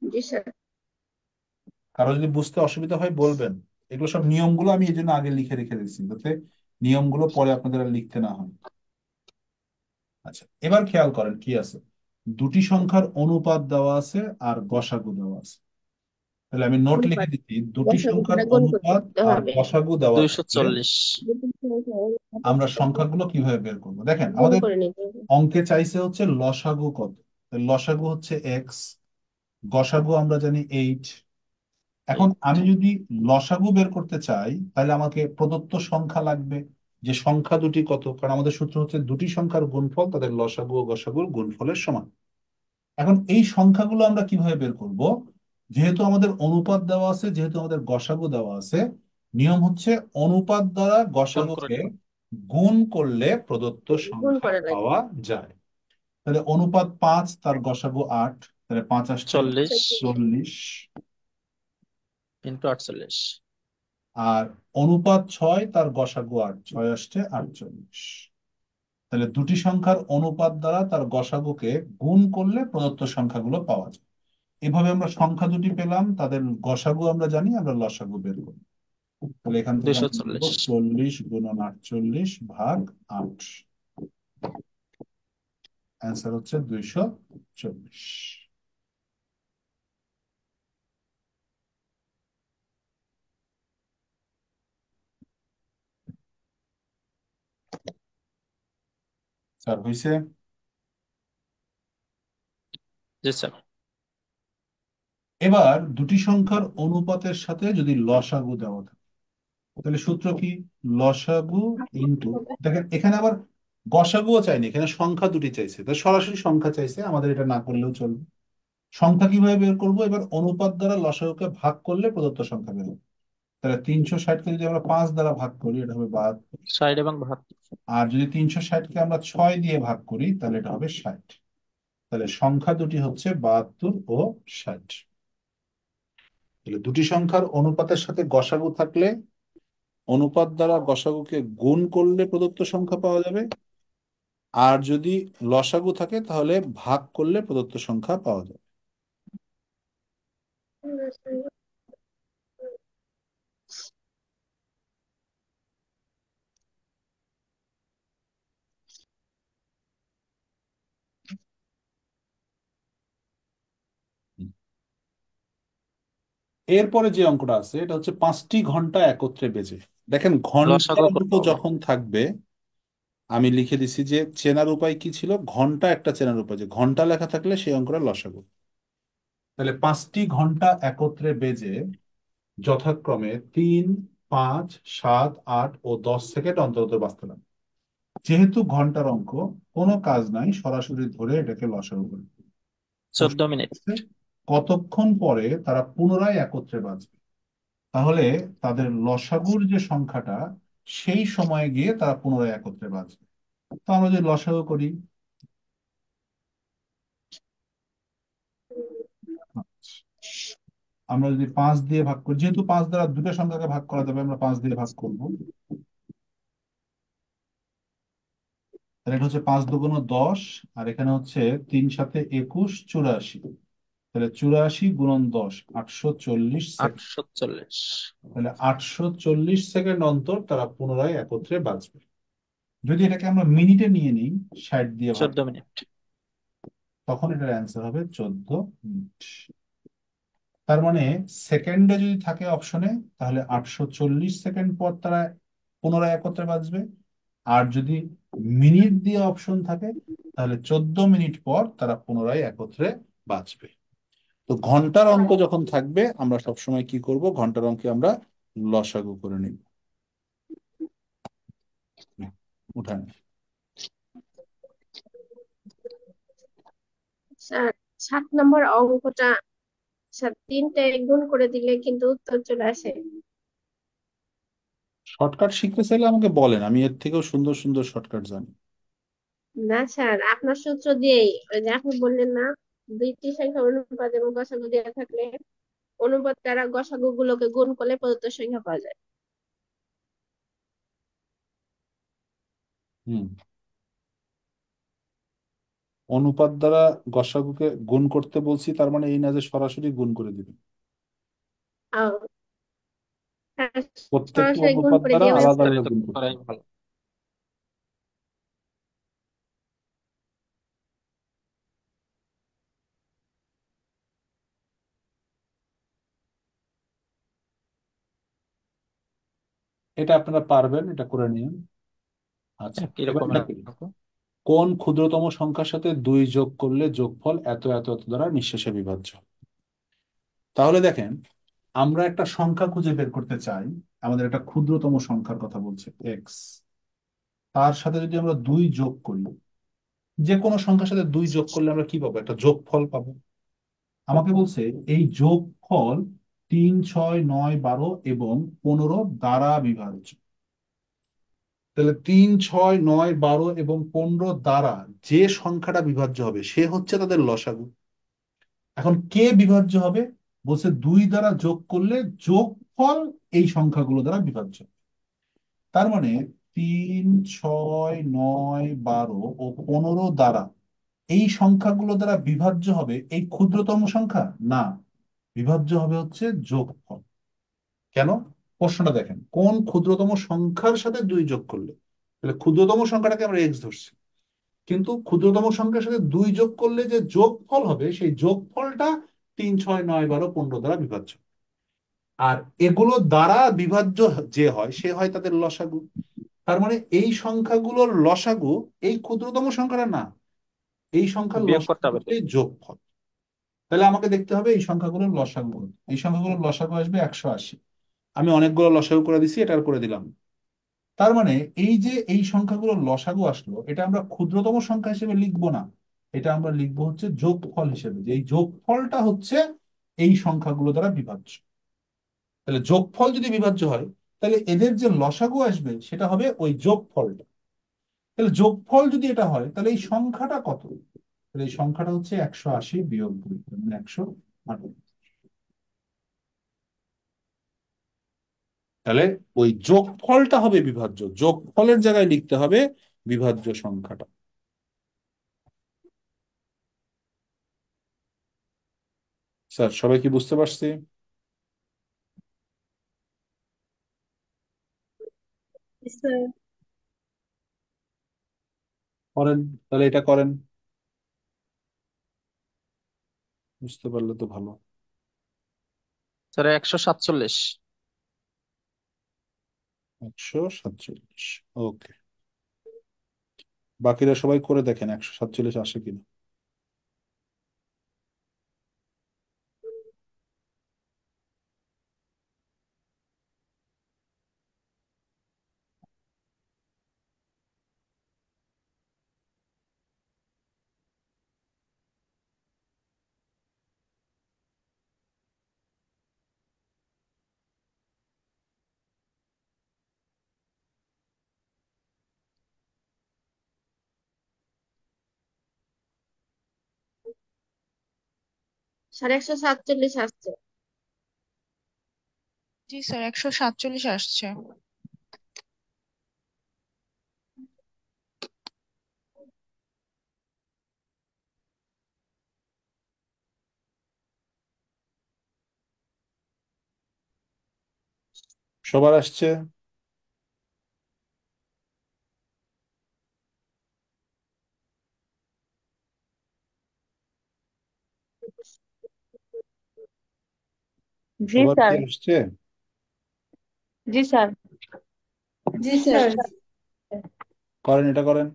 Speaker 3: জি স্যার।
Speaker 2: কারো যদি বুঝতে অসুবিধা হয় বলবেন। এগুলো সব নিয়মগুলো আমি এই জন্য আগে লিখে রেখে দিচ্ছি, যাতে নিয়মগুলো পরে আপনাদের আর লিখতে না হয়। আচ্ছা, এবার খেয়াল করেন কি আছে। দুটি সংখ্যার অনুপাত দেওয়া আছে আর গসাগু দেওয়া আছে। তাহলে আমি নোট লিখে
Speaker 3: অনুপাত
Speaker 2: দিচ্ছি, দুটি
Speaker 3: দশমিক
Speaker 2: সংখ্যার
Speaker 3: দ্বারা গুণ
Speaker 2: অনুপাত
Speaker 3: করতে
Speaker 2: আর
Speaker 3: হবে।
Speaker 2: গসাগু দেওয়া থাকলে
Speaker 4: 240।
Speaker 3: দুটি সংখ্যা অনুপাতের
Speaker 2: আমরা
Speaker 3: সাথে
Speaker 2: সংখ্যাগুলো কিভাবে বের করবো? দেখেন
Speaker 3: গুণ
Speaker 2: আমাদের
Speaker 3: করে নিতে হবে।
Speaker 2: অঙ্কে চাইছে হচ্ছে লসাগু কত। তাহলে লসাগু হচ্ছে এক্স, গসাগু আমরা জানি 8। এখন
Speaker 4: 8।
Speaker 2: আমি যদি লসাগু বের করতে চাই তাহলে আমাকে প্রদত্ত সংখ্যা লাগবে, যে সংখ্যা দুটি কত, কারণ আমাদের সূত্র হচ্ছে দুটি সংখ্যার গুণফল তাদের লসাগু ও গসাগুর গুণফলের সমান। এখন এই সংখ্যাগুলো আমরা কিভাবে বের করব? যেহেতু আমাদের অনুপাত দেওয়া আছে, যেহেতু আমাদের গসাগু দেওয়া আছে, নিয়ম হচ্ছে অনুপাত দ্বারা
Speaker 4: গুণ করে
Speaker 2: গসাগুকে
Speaker 4: নেব।
Speaker 2: গুণ করলে প্রদত্ত
Speaker 3: গুণ
Speaker 2: সংখ্যা
Speaker 3: করে লাগবে।
Speaker 2: পাওয়া যায়। তাহলে অনুপাত 5, তার গসাগু 8, তাহলে 5 আসছে
Speaker 4: 40
Speaker 2: 40।
Speaker 4: ইন্টু 48।
Speaker 2: আর অনুপাত 6, তার গসাগু 8, 6 আসছে 48। তাহলে দুটি সংখ্যার অনুপাত দ্বারা তার গসাগুকে গুণ করলে প্রদত্ত সংখ্যাগুলো পাওয়া যায়। এভাবে আমরা সংখ্যা দুটি পেলাম, তাদের গসাগু আমরা জানি, আমরা লসাগু বের করি। তাহলে এখান থেকে আমরা বলবো
Speaker 4: 240।
Speaker 2: 40 গুণন 48 ভাগ 8। অ্যান্সার হচ্ছে 240। স্যার হয়েছে?
Speaker 4: জি স্যার।
Speaker 2: এবার দুটি সংখ্যার অনুপাতের সাথে যদি লসাগু দেওয়া থাকে, তাহলে সূত্র কি? লসাগু ইনটু, দেখেন এখানে আবার গসাগুও চাইনি, এখানে সংখ্যা দুটি চাইছে, তো সরাসরি সংখ্যা চাইছে, আমাদের এটা না করলেও চলবে। সংখ্যা কিভাবে বের করব? এবার অনুপাত দ্বারা লসাগুকে ভাগ করলে প্রদত্ত সংখ্যা বের হবে। তাহলে 360-কে যদি আমরা 5 দ্বারা ভাগ করি, এটা হবে 72।
Speaker 4: 60 এবং 72।
Speaker 2: আর যদি 360-কে আমরা 6 দিয়ে ভাগ করি, তাহলে এটা হবে 60। তাহলে সংখ্যা দুটি হচ্ছে 72 ও 60। তাহলে দুটি সংখ্যার অনুপাতের সাথে গসাগু থাকলে অনুপাত দ্বারা গসাগুকে গুণ করলে প্রদত্ত সংখ্যা পাওয়া যাবে। আর যদি লসাগু থাকে তাহলে ভাগ করলে প্রদত্ত সংখ্যা পাওয়া যাবে। এরপরে যে অঙ্কটা আছে এটা হচ্ছে 5টি ঘন্টা একত্রে বেজে। দেখেন ঘন্টার
Speaker 4: লসাগু
Speaker 2: অঙ্ক
Speaker 4: করতে হবে।
Speaker 2: যখন থাকবে, আমি লিখে দিছি যে চেনার উপায় কি ছিল, ঘন্টা একটা চেনার উপায়, যে ঘন্টা লেখা থাকলে সেই অঙ্কটা লসাগু। তাহলে 5টি ঘন্টা একত্রে বেজে যথাক্রমে 3, 5, 7, 8 ও 10 সেকেন্ড অন্তর অন্তর বাঁচতে লাগবে। যেহেতু ঘন্টার অঙ্ক, কোনো কাজ নাই, সরাসরি ধরে এটাকে লসাগু করে।
Speaker 4: 14 মিনিট।
Speaker 2: কতক্ষণ পরে তারা পুনরায় একত্রে বাঁচবে? তাহলে তাদের লসাগুর যে সংখ্যাটা, সেই সময়ে গিয়ে তারা পুনরায় একত্রে বাঁচবে। তো আমরা যদি লসাগু করি, আমরা যদি 5 দিয়ে ভাগ করি, যেহেতু 5 দ্বারা দুটো সংখ্যাকে ভাগ করা যাবে, আমরা 5 দিয়ে ভাগ করবো। তাহলে এটা হচ্ছে 5 × 2 = 10, আর এখানে হচ্ছে 3 × 7 = 21, 84। তাহলে 84 × 10, 840 সেকেন্ড।
Speaker 4: 840।
Speaker 2: তাহলে 840 সেকেন্ড অন্তর তারা পুনরায় একত্রে বাজবে। যদি এটাকে আমরা মিনিটে নিয়ে নিই, 60 দিয়ে ভাগ,
Speaker 4: 14 মিনিট।
Speaker 2: তখন এটার অ্যান্সার হবে 14 মিনিট। তার মানে সেকেন্ডে যদি থাকে অপশনে, তাহলে 840 সেকেন্ড পর তারা পুনরায় একত্রে বাজবে। আর যদি মিনিট দিয়ে অপশন থাকে, তাহলে 14 মিনিট পর তারা পুনরায় একত্রে বাজবে। তো ঘন্টার অঙ্ক যখন থাকবে, আমরা সবসময় কি করব, ঘন্টার অঙ্কে আমরা লসাগু করে নিব। উঠান।
Speaker 3: স্যার, 7 নম্বর অঙ্কটা স্যার 3টে গুণ করে দিলে কিন্তু উত্তর চলে আসে।
Speaker 2: শর্টকাট শিখতে চাইলে আমাকে বলেন, আমি এর থেকেও সুন্দর সুন্দর শর্টকাট জানি।
Speaker 3: না স্যার, আপনার সূত্র দিয়েই, ওই যে আপনি বললেন না, দুইটি সংখ্যা অনুপাত এবং গসাগু দেওয়া থাকলে অনুপাত দ্বারা গসাগু গুলোকে গুণ করলে প্রদত্ত সংখ্যা পাওয়া যায়।
Speaker 2: হুম। অনুপাত দ্বারা গসাগুকে গুণ করতে বলছি, তার মানে এই না যে সরাসরি গুণ করে দিবে।
Speaker 3: আও, হ্যাঁ,
Speaker 2: প্রত্যেকটি
Speaker 3: সরাসরি গুণ
Speaker 2: অনুপাত
Speaker 3: করে
Speaker 2: দ্বারা
Speaker 3: দিয়ে
Speaker 2: আলাদা
Speaker 3: স্যার।
Speaker 2: আলাদা
Speaker 4: বিস্তারিত
Speaker 2: গুণ করতে
Speaker 4: করাই
Speaker 2: হবে।
Speaker 4: ভালো।
Speaker 2: এটা আপনারা পারবেন, এটা করে নিন। আচ্ছা,
Speaker 4: একই
Speaker 2: এবার
Speaker 4: রকমের
Speaker 2: দেখুন,
Speaker 4: অঙ্ক।
Speaker 2: কোন ক্ষুদ্রতম সংখ্যার সাথে 2 যোগ করলে যোগফল এত এত এত দ্বারা নিঃশেষে বিভাজ্য। তাহলে দেখেন, আমরা একটা সংখ্যা খুঁজে বের করতে চাই। আমাদের একটা ক্ষুদ্রতম সংখ্যার কথা বলছে এক্স, তার সাথে যদি আমরা 2 যোগ করি, যে কোনো সংখ্যার সাথে 2 যোগ করলে আমরা কি পাবো, একটা যোগফল পাবো। আমাকে বলছে এই যোগফল 3, 6, 9, 12 এবং 15 দ্বারা বিভাজ্য। তাহলে 3, 6, 9, 12 এবং 15 দ্বারা যে সংখ্যাটা বিভাজ্য হবে সে হচ্ছে তাদের লসাগু। এখন কে বিভাজ্য হবে, বলছে 2 দ্বারা যোগ করলে যোগফল এই সংখ্যাগুলো দ্বারা বিভাজ্য। তার মানে 3, 6, 9, 12 ও 15 দ্বারা এই সংখ্যাগুলো দ্বারা বিভাজ্য হবে এই ক্ষুদ্রতম সংখ্যা না, বিভাজ্য হবে হচ্ছে যোগফল। কেন? প্রশ্নটা দেখেন, কোন ক্ষুদ্রতম সংখ্যার সাথে 2 যোগ করলে, তাহলে ক্ষুদ্রতম সংখ্যাটাকে আমরা এক্স ধরছি, কিন্তু ক্ষুদ্রতম সংখ্যার সাথে 2 যোগ করলে যে যোগফল হবে সেই যোগফলটা 3, 6, 9, 12, 15 দ্বারা বিভাজ্য। আর এগুলো দ্বারা বিভাজ্য যে হয় সে হয় তাদের লসাগু। তার মানে এই সংখ্যাগুলোর লসাগু এই ক্ষুদ্রতম সংখ্যাটা না, এই সংখ্যার
Speaker 4: বিয়োগ
Speaker 2: লসাগু
Speaker 4: করতে হবে।
Speaker 2: হচ্ছে যোগফল। তাহলে আমাকে দেখতে হবে এই সংখ্যাগুলোর লসাগু কত। এই সংখ্যাগুলোর লসাগু আসবে 180। আমি অনেকগুলো লসাগু করে দিছি, এটা করে দিলাম। তার মানে এই যে এই সংখ্যাগুলোর লসাগু আসলো, এটা আমরা ক্ষুদ্রতম সংখ্যা হিসেবে লিখবো না, এটা আমরা লিখবো হচ্ছে যোগফল হিসেবে, যে এই যোগফলটা হচ্ছে এই সংখ্যাগুলো দ্বারা বিভাজ্য। তাহলে যোগফল যদি বিভাজ্য হয়, তাহলে এদের যে লসাগু আসবে সেটা হবে ওই যোগফলটা। তাহলে যোগফল যদি এটা হয়, তাহলে এই সংখ্যাটা কত, তাহলে এই সংখ্যাটা হচ্ছে 180 বিয়োগ 2, মানে 108। তাহলে ওই যোগফলটা হবে বিভাজ্য, যোগফলের জায়গায় লিখতে হবে বিভাজ্য সংখ্যাটা। স্যার, সবাই কি বুঝতে পারছি?
Speaker 3: স্যার,
Speaker 2: করেন, তাহলে এটা করেন, বুঝতে পারলে তো ভালো।
Speaker 4: স্যার 147।
Speaker 2: 147, ওকে। বাকিরা সবাই করে দেখেন 147 আসে কিনা।
Speaker 3: 147 আসছে।
Speaker 5: জি স্যার, 147 আসছে।
Speaker 2: সবার আসছে?
Speaker 1: জি
Speaker 2: সবার কি
Speaker 1: স্যার।
Speaker 2: আসছে?
Speaker 1: জি স্যার।
Speaker 3: জি
Speaker 1: জি
Speaker 3: স্যার।
Speaker 1: স্যার।
Speaker 2: করেন, এটা করেন।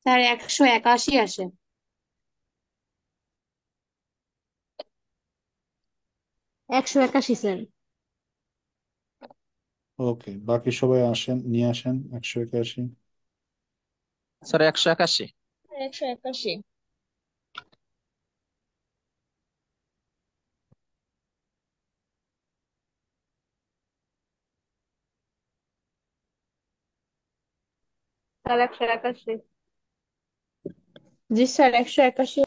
Speaker 1: স্যার 181 আসে।
Speaker 3: 181 স্যার।
Speaker 2: ওকে, বাকি সবাই আসেন, নিয়ে আসেন 181।
Speaker 4: স্যার 181।
Speaker 5: 181।
Speaker 1: স্যার 181। জি স্যার 181।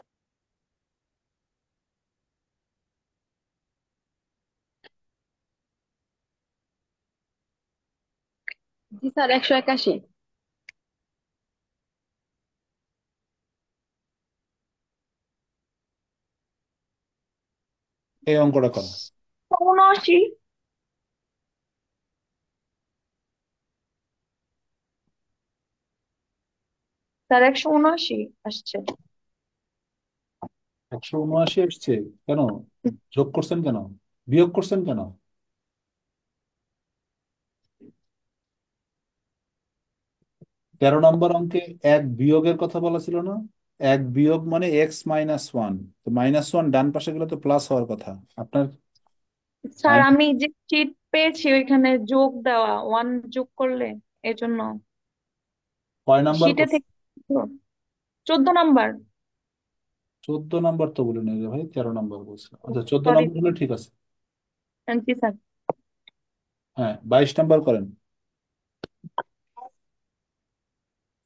Speaker 1: জি স্যার 181।
Speaker 2: এই অঙ্কটা করো।
Speaker 1: 179। স্যার 179 আসছে।
Speaker 2: 179 আসছে? কেন? যোগ করছেন কেন? বিয়োগ করছেন কেন? 13 নম্বর অঙ্কে এক বিয়োগের কথা বলা ছিল না? এক বিয়োগ মানে x-1, তো -1 ডান পাশে গেলে তো প্লাস হওয়ার কথা আপনার।
Speaker 1: স্যার
Speaker 2: মাইন-
Speaker 1: আমি যে চিট পেয়েছি ওইখানে যোগ দেওয়া 1 যোগ করলে এজন্য
Speaker 2: কয় নাম্বার
Speaker 1: শিটে
Speaker 2: করছে?
Speaker 1: থেকে 14 নাম্বার।
Speaker 2: 14 নম্বর তো বলে নেই রে ভাই, 13 নম্বর বলছে। আচ্ছা, চোদ্দ
Speaker 1: সরি।
Speaker 2: নম্বর হলে ঠিক আছে।
Speaker 1: জি স্যার।
Speaker 2: হ্যাঁ, 22 নম্বর করেন।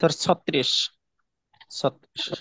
Speaker 4: স্যার 36। 36।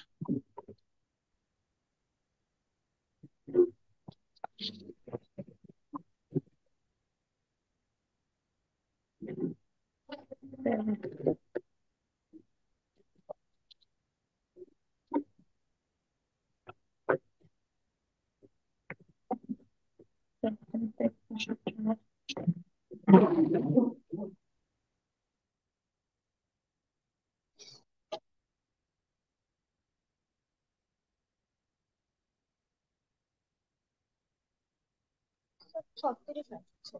Speaker 5: স্যার 36 আসছে।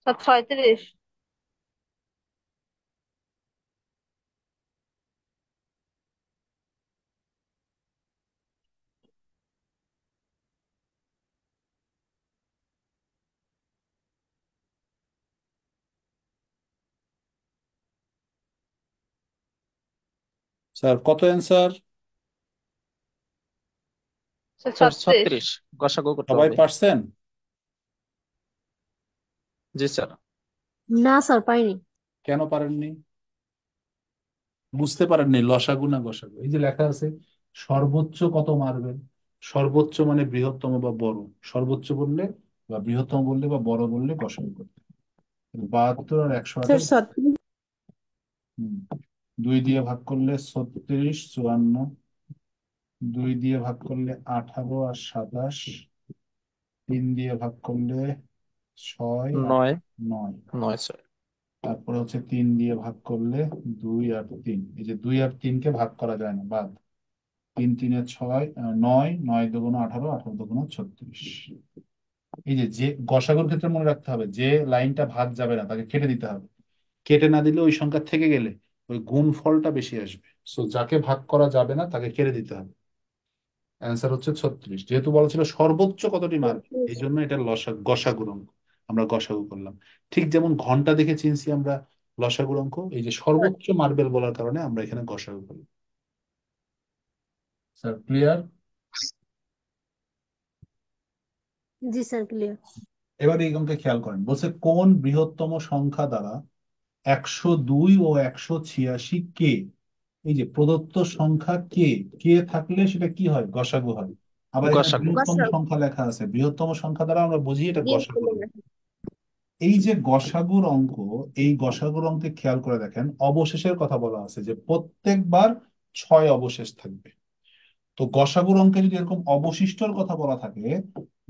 Speaker 1: স্যার 36।
Speaker 2: স্যার কত অ্যান্সার?
Speaker 1: Sir
Speaker 4: sir
Speaker 1: 36।
Speaker 4: 36 গসাগু করতে
Speaker 2: সবাই
Speaker 4: হবে।
Speaker 2: পারছেন?
Speaker 4: জি স্যার।
Speaker 3: না স্যার, পাইনি।
Speaker 2: কেন পারেননি? বুঝতে পারেননি লসাগু না গসাগু? এই যে লেখা আছে সর্বোচ্চ কত মারবেন। সর্বোচ্চ মানে বৃহত্তম বা বড়। সর্বোচ্চ বললে বা বৃহত্তম বললে বা বড় বললে গসাগু করতে। 72 আর 108
Speaker 1: স্যার 36।
Speaker 2: 2 দিয়ে ভাগ করলে 36, 54। 2 দিয়ে ভাগ করলে 18 আর 27। তিন দিয়ে ভাগ করলে 6 আর
Speaker 4: 9।
Speaker 2: 9।
Speaker 4: 9 স্যার।
Speaker 2: তারপরে হচ্ছে 3 দিয়ে ভাগ করলে 2 আর 3। এই যে 2 আর 3কে ভাগ করা যায় না, বাদ। 3 3 6, 9, 9 দুগুণ 18, 18 দুগুণ 36। এই যে যে গসাগুর ক্ষেত্রে মনে রাখতে হবে, যে লাইনটা ভাগ যাবে না তাকে কেটে দিতে হবে। কেটে না দিলে ওই সংখ্যা থেকে গেলে ওই গুণ ফলটা বেশি আসবে। সো যাকে ভাগ করা যাবে না তাকে কেটে দিতে হবে। অ্যান্সার হচ্ছে 36। যেহেতু বলা ছিল সর্বোচ্চ কতটি মারবে, এই জন্য এটা গসাগুর অঙ্ক। আমরা গসাগু করলাম। ঠিক যেমন ঘন্টা দেখে চিনছি আমরা লসাগুর অঙ্ক, এই যে সর্বোচ্চ মার্বেল বলার কারণে আমরা এখানে গসাগু করলাম। Sir clear?
Speaker 3: জি স্যার, ক্লিয়ার।
Speaker 2: এবার এই অঙ্কে খেয়াল করেন, বলছে কোন বৃহত্তম সংখ্যা দ্বারা 102 ও 186 কে। এই যে প্রদত্ত সংখ্যা কে, কে থাকলে সেটা কি হয়? গসাগু হয়। আবার এখানে
Speaker 4: গসাগু।
Speaker 2: বৃহত্তম
Speaker 3: গসাগু।
Speaker 2: সংখ্যা লেখা আছে, বৃহত্তম সংখ্যা দ্বারা আমরা বুঝি এটা
Speaker 3: বিয়োগ
Speaker 2: গসাগু
Speaker 3: করলে
Speaker 2: হবে।
Speaker 3: লেখা।
Speaker 2: এই যে গসাগুর অঙ্ক, এই গসাগুর অঙ্কে খেয়াল করে দেখেন অবশেষের কথা বলা আছে যে প্রত্যেকবার 6 অবশেষ থাকবে। তো গসাগুর অঙ্কে যদি এরকম অবশিষ্টর কথা বলা থাকে,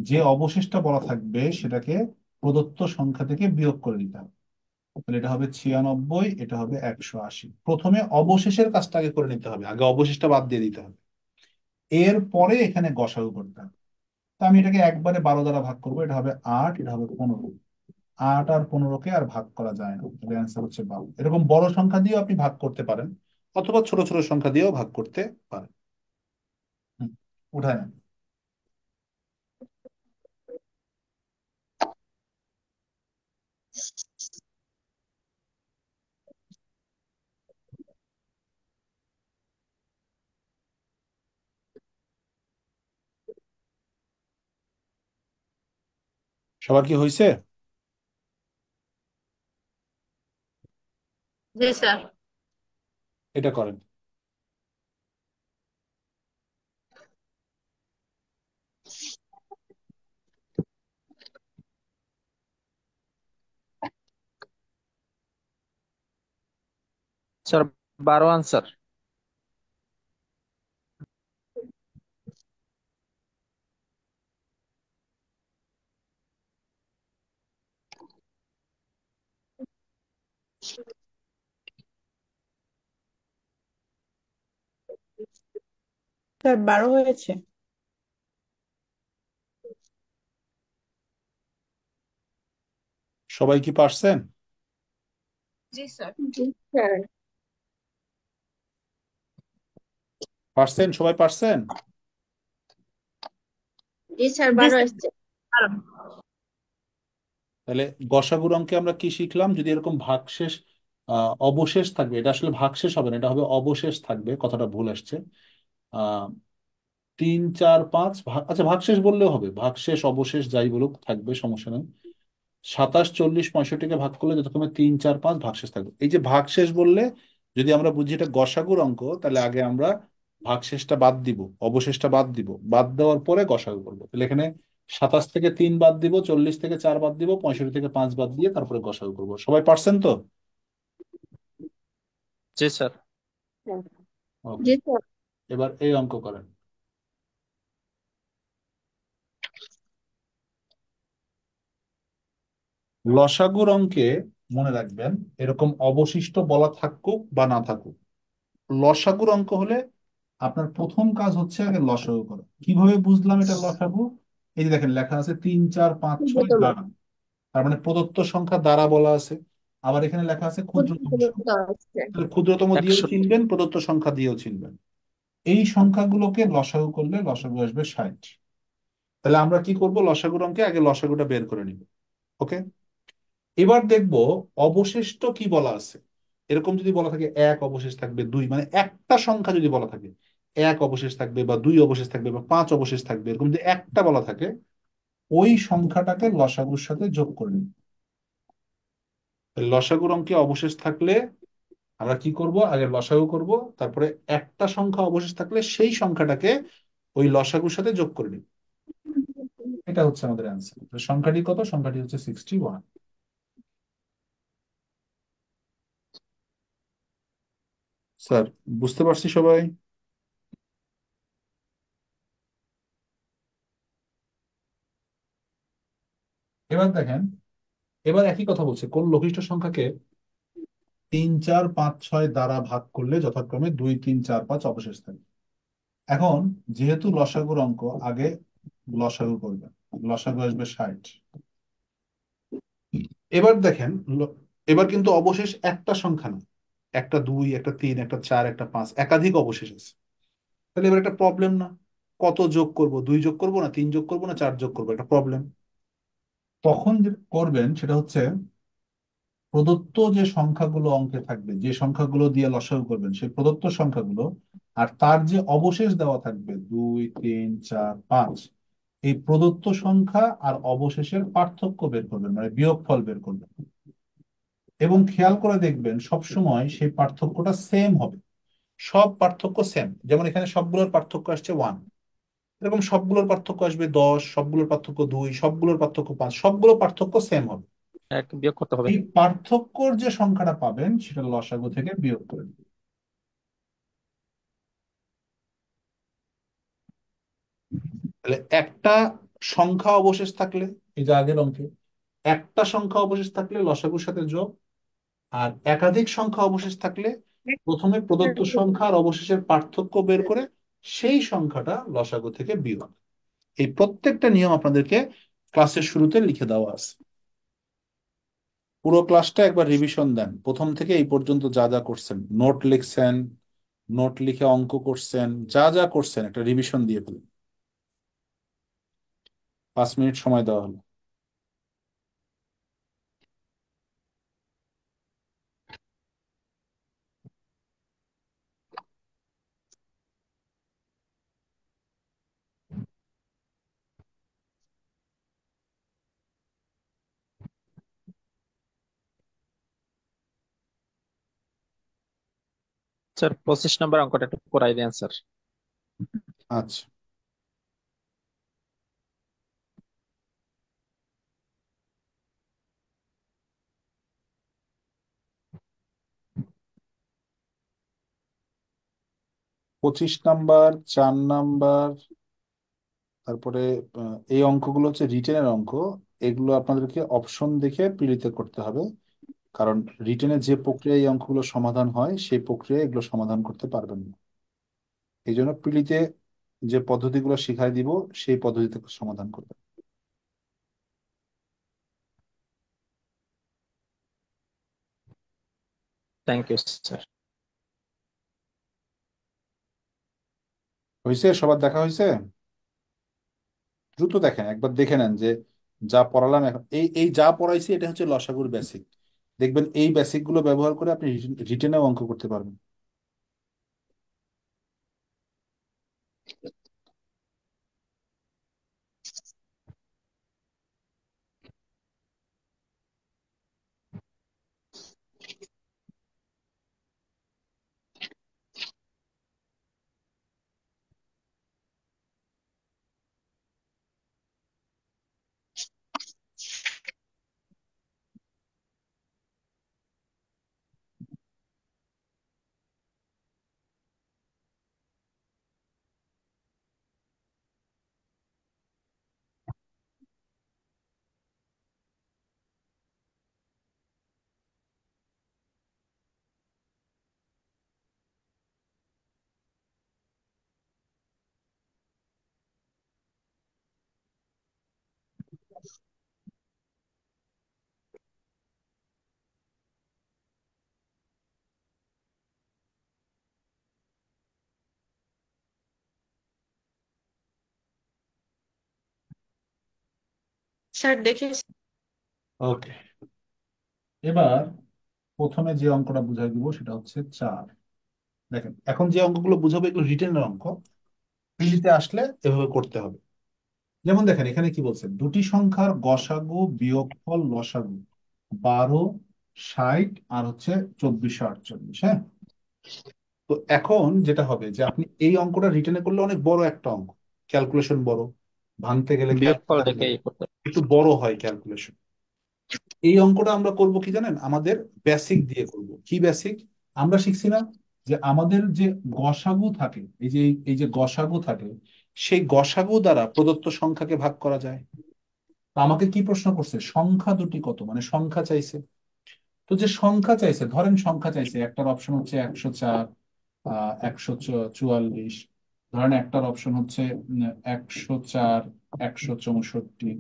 Speaker 2: যে অবশেষটা বলা থাকবে সেটাকে প্রদত্ত সংখ্যা থেকে বিয়োগ করে দিতে হবে। তাহলে এটা হবে 96, এটা হবে 180। প্রথমে অবশেষের কাজটা আগে করে নিতে হবে, আগে অবশেষটা বাদ দিয়ে দিতে হবে, এরপরে এখানে গসাগু করতে হবে। তো আমি এটাকে একবারে 12 দ্বারা ভাগ করবো, এটা হবে 8, এটা হবে 15। 8 আর 15কে আর ভাগ করা যায় না, তাহলে অ্যান্সার হচ্ছে 12। এরকম বড় সংখ্যা দিয়েও আপনি ভাগ করতে পারেন, অথবা ছোট ছোট সংখ্যা দিয়েও ভাগ করতে পারেন। হুম, উঠায় নেন। সবার কি হয়েছে?
Speaker 3: জি স্যার।
Speaker 2: এটা করেন।
Speaker 4: Sir 12 answer.
Speaker 5: স্যার 12 হয়েছে।
Speaker 2: সবাই কি পারছেন?
Speaker 5: জি স্যার।
Speaker 3: জি স্যার।
Speaker 2: পারছেন, সবাই পারছেন?
Speaker 3: জি স্যার,
Speaker 5: জি
Speaker 3: 12
Speaker 5: স্যার।
Speaker 3: আসছে।
Speaker 2: তাহলে গসাগুর অঙ্কে আমরা কি শিখলাম? যদি এরকম ভাগশেষ অবশেষ থাকবে, এটা আসলে ভাগশেষ হবে না, এটা হবে অবশেষ থাকবে, কথাটা ভুল আসছে। 3 4 5 ভাগ, আচ্ছা ভাগশেষ বললেও হবে, ভাগশেষ অবশেষ যাই বলুক থাকবে, সমস্যা নেই। 27 40 65কে ভাগ করলে যথাক্রমে 3 4 5 ভাগশেষ থাকবে। এই যে ভাগশেষ বললে যদি আমরা বুঝি এটা গসাগুর অঙ্ক, তাহলে আগে আমরা ভাগশেষটা বাদ দিব, অবশেষটা বাদ দিব, বাদ দেওয়ার পরে গসাগু করবো। তাহলে এখানে 27 থেকে 3 বাদ দিব, 40 থেকে 4 বাদ দিব, 65 থেকে 5 বাদ দিয়ে তারপরে গসাগু করবো। সবাই পারছেন তো?
Speaker 4: জি স্যার।
Speaker 2: ওকে,
Speaker 3: জি স্যার।
Speaker 2: এবার এই অঙ্ক করেন। লসাগুর অঙ্কে মনে রাখবেন, এরকম অবশিষ্ট বলা থাকুক বা না থাকুক, লসাগুর অঙ্ক হলে আপনার প্রথম কাজ হচ্ছে আগে লসাগু করা। কিভাবে বুঝলাম এটা লসাগু? এই যে দেখেন লেখা আছে 3 4 5 6
Speaker 3: ক্ষুদ্রতম।
Speaker 2: দ্বারা, তার মানে প্রদত্ত সংখ্যা দ্বারা বলা আছে। আবার এখানে লেখা আছে ক্ষুদ্রতম
Speaker 3: ক্ষুদ্রতম
Speaker 2: সংখ্যা,
Speaker 3: দেওয়া আসছে।
Speaker 2: তাহলে ক্ষুদ্রতম দিয়েও
Speaker 4: 61।
Speaker 2: চিনবেন, প্রদত্ত সংখ্যা দিয়েও চিনবেন। এই সংখ্যাগুলোকে লসাগু করলে লসাগু আসবে 60। তাহলে আমরা কি করব? লসাগুর অঙ্কে আগে লসাগুটা বের করে নিব। ওকে, এবার দেখব অবশিষ্ট কি বলা আছে। এরকম যদি বলা থাকে 1 অবশেষ থাকবে, 2, মানে একটা সংখ্যা যদি বলা থাকে 1 অবশেষ থাকবে বা 2 অবশেষ থাকবে বা 5 অবশেষ থাকবে, এরকম যদি একটা বলা থাকে, ওই সংখ্যাটাকে লসাগুর সাথে যোগ করে নিই। লসাগুর অঙ্কে অবশেষ থাকলে আমরা কি করব? আগে লসাগু করব, তারপরে একটা সংখ্যা অবশেষ থাকলে সেই সংখ্যাটাকে ওই লসাগুর সাথে যোগ করে নিই। এটা হচ্ছে আমাদের অ্যান্সার। সংখ্যাটি কত? সংখ্যাটি হচ্ছে 61। স্যার বুঝতে পারছি সবাই? এবার দেখেন, এবার একই কথা বলছে, কোন লঘিষ্ঠ সংখ্যাকে 3 4 5 6 দ্বারা ভাগ করলে যথাক্রমে 2 3 4 5 অবশেষ থাকে। এখন যেহেতু লসাগুর অঙ্ক, আগে লসাগু করবে, লসাগু আসবে 60। এবার দেখেন, এবার কিন্তু অবশেষ একটা সংখ্যা না, একটা 2, একটা 3, একটা 4, একটা 5, একাধিক অবশেষ আছে। তাহলে এবার একটা প্রবলেম না, কত যোগ করব, 2 যোগ করব না 3 যোগ করব না 4 যোগ করবো, একটা প্রবলেম। তখন যে করবেন সেটা হচ্ছে, প্রদত্ত যে সংখ্যাগুলো অঙ্কে থাকবে, যে সংখ্যাগুলো দিয়ে লসাগু করবেন, সেই প্রদত্ত সংখ্যাগুলো আর তার যে অবশেষ দেওয়া থাকবে 2 3 4 5, এই প্রদত্ত সংখ্যা আর অবশেষের পার্থক্য বের করবেন, মানে বিয়োগফল বের করবেন। এবং খেয়াল করে দেখবেন সবসময় সেই পার্থক্যটা সেম হবে, সব পার্থক্য সেম। যেমন এখানে সবগুলোর পার্থক্য আসছে 1, এরকম সবগুলোর পার্থক্য আসবে 10, সবগুলোর পার্থক্য 2, সবগুলোর পার্থক্য 5, সবগুলো পার্থক্য সেম হবে।
Speaker 4: এক বিয়োগ করতে হবে।
Speaker 2: এই পার্থক্যর যে সংখ্যাটা পাবেন সেটা লসাগু থেকে বিয়োগ করে দিবেন। তাহলে একটা সংখ্যা অবশেষ থাকলে, এই যে আগের অঙ্কে একটা সংখ্যা অবশেষ থাকলে লসাগুর সাথে যোগ, আর একাধিক সংখ্যা অবশেষ থাকলে প্রথমে প্রদত্ত সংখ্যা আর অবশেষের পার্থক্য বের করে সেই সংখ্যাটা লসাগু থেকে বিয়োগ। এই প্রত্যেকটা নিয়ম আপনাদেরকে ক্লাসের শুরুতে লিখে দেওয়া আছে। পুরো ক্লাসটা একবার রিভিশন দেন, প্রথম থেকে এই পর্যন্ত যা যা করছেন, নোট লিখছেন, নোট লিখে অঙ্ক করছেন, যা যা করছেন একটা রিভিশন দিয়ে ফেলুন। 5 মিনিট সময় দেওয়া হলো।
Speaker 4: স্যার 25 নম্বর অঙ্কটা একটু করাই দেন স্যার।
Speaker 2: আচ্ছা, পঁচিশ নাম্বার, 4 নাম্বার, তারপরে এই অঙ্কগুলো হচ্ছে রিটেনের অঙ্ক। এগুলো আপনাদেরকে অপশন দেখে পিলিতে করতে হবে, কারণ রিটেনে যে প্রক্রিয়ায় এই অঙ্কগুলো সমাধান হয় সেই প্রক্রিয়ায় এগুলো সমাধান করতে পারবেন না। এই জন্য পিলিতে যে পদ্ধতিগুলো শিখাই দিব সেই পদ্ধতিতে সমাধান করবেন।
Speaker 4: Thank you sir.
Speaker 2: হয়েছে? সবার দেখা হয়েছে? দ্রুত দেখেন, একবার দেখে নেন যে যা পড়ালাম এখন, এই এই যা পড়াইছি এটা হচ্ছে লসাগুর বেসিক। দেখবেন এই বেসিক গুলো ব্যবহার করে আপনি রিটেনেও অঙ্ক করতে পারবেন।
Speaker 5: স্যার দেখি।
Speaker 2: ওকে, এবার প্রথমে যে অঙ্কটা বুঝাই দিব সেটা হচ্ছে 4। দেখেন, এখন যে অঙ্কগুলো বুঝাবো এগুলো রিটেনের অঙ্ক, পিলিতে আসলে এভাবে করতে হবে। যেমন দেখেন এখানে কি বলছে, দুটি সংখ্যার গসাগু বিয়োগফল লসাগু 12, 60 আর হচ্ছে 2448। হ্যাঁ, তো এখন যেটা হবে যে আপনি এই অঙ্কটা রিটেনে করলে অনেক বড় একটা অঙ্ক, ক্যালকুলেশন বড়, ভাঙতে গেলে
Speaker 4: বিয়োগফল দেখে এই করতে হবে।
Speaker 2: একটু বড় হয় ক্যালকুলেশন। এই অঙ্কটা আমরা করব কি জানেন, আমাদের বেসিক দিয়ে করব। কি বেসিক? আমরা শিখছি না যে আমাদের যে গসাগু থাকে, এই যে গসাগু থাকে, সেই গসাগু দ্বারা প্রদত্ত সংখ্যাকে ভাগ করা যায়। তো আমাকে কি প্রশ্ন করছে, সংখ্যা দুটি কত, মানে সংখ্যা চাইছে। তো যে সংখ্যা চাইছে, ধরেন সংখ্যা চাইছে, একটার অপশন হচ্ছে 104, 144, ধরেন একটার অপশন হচ্ছে 104, 164,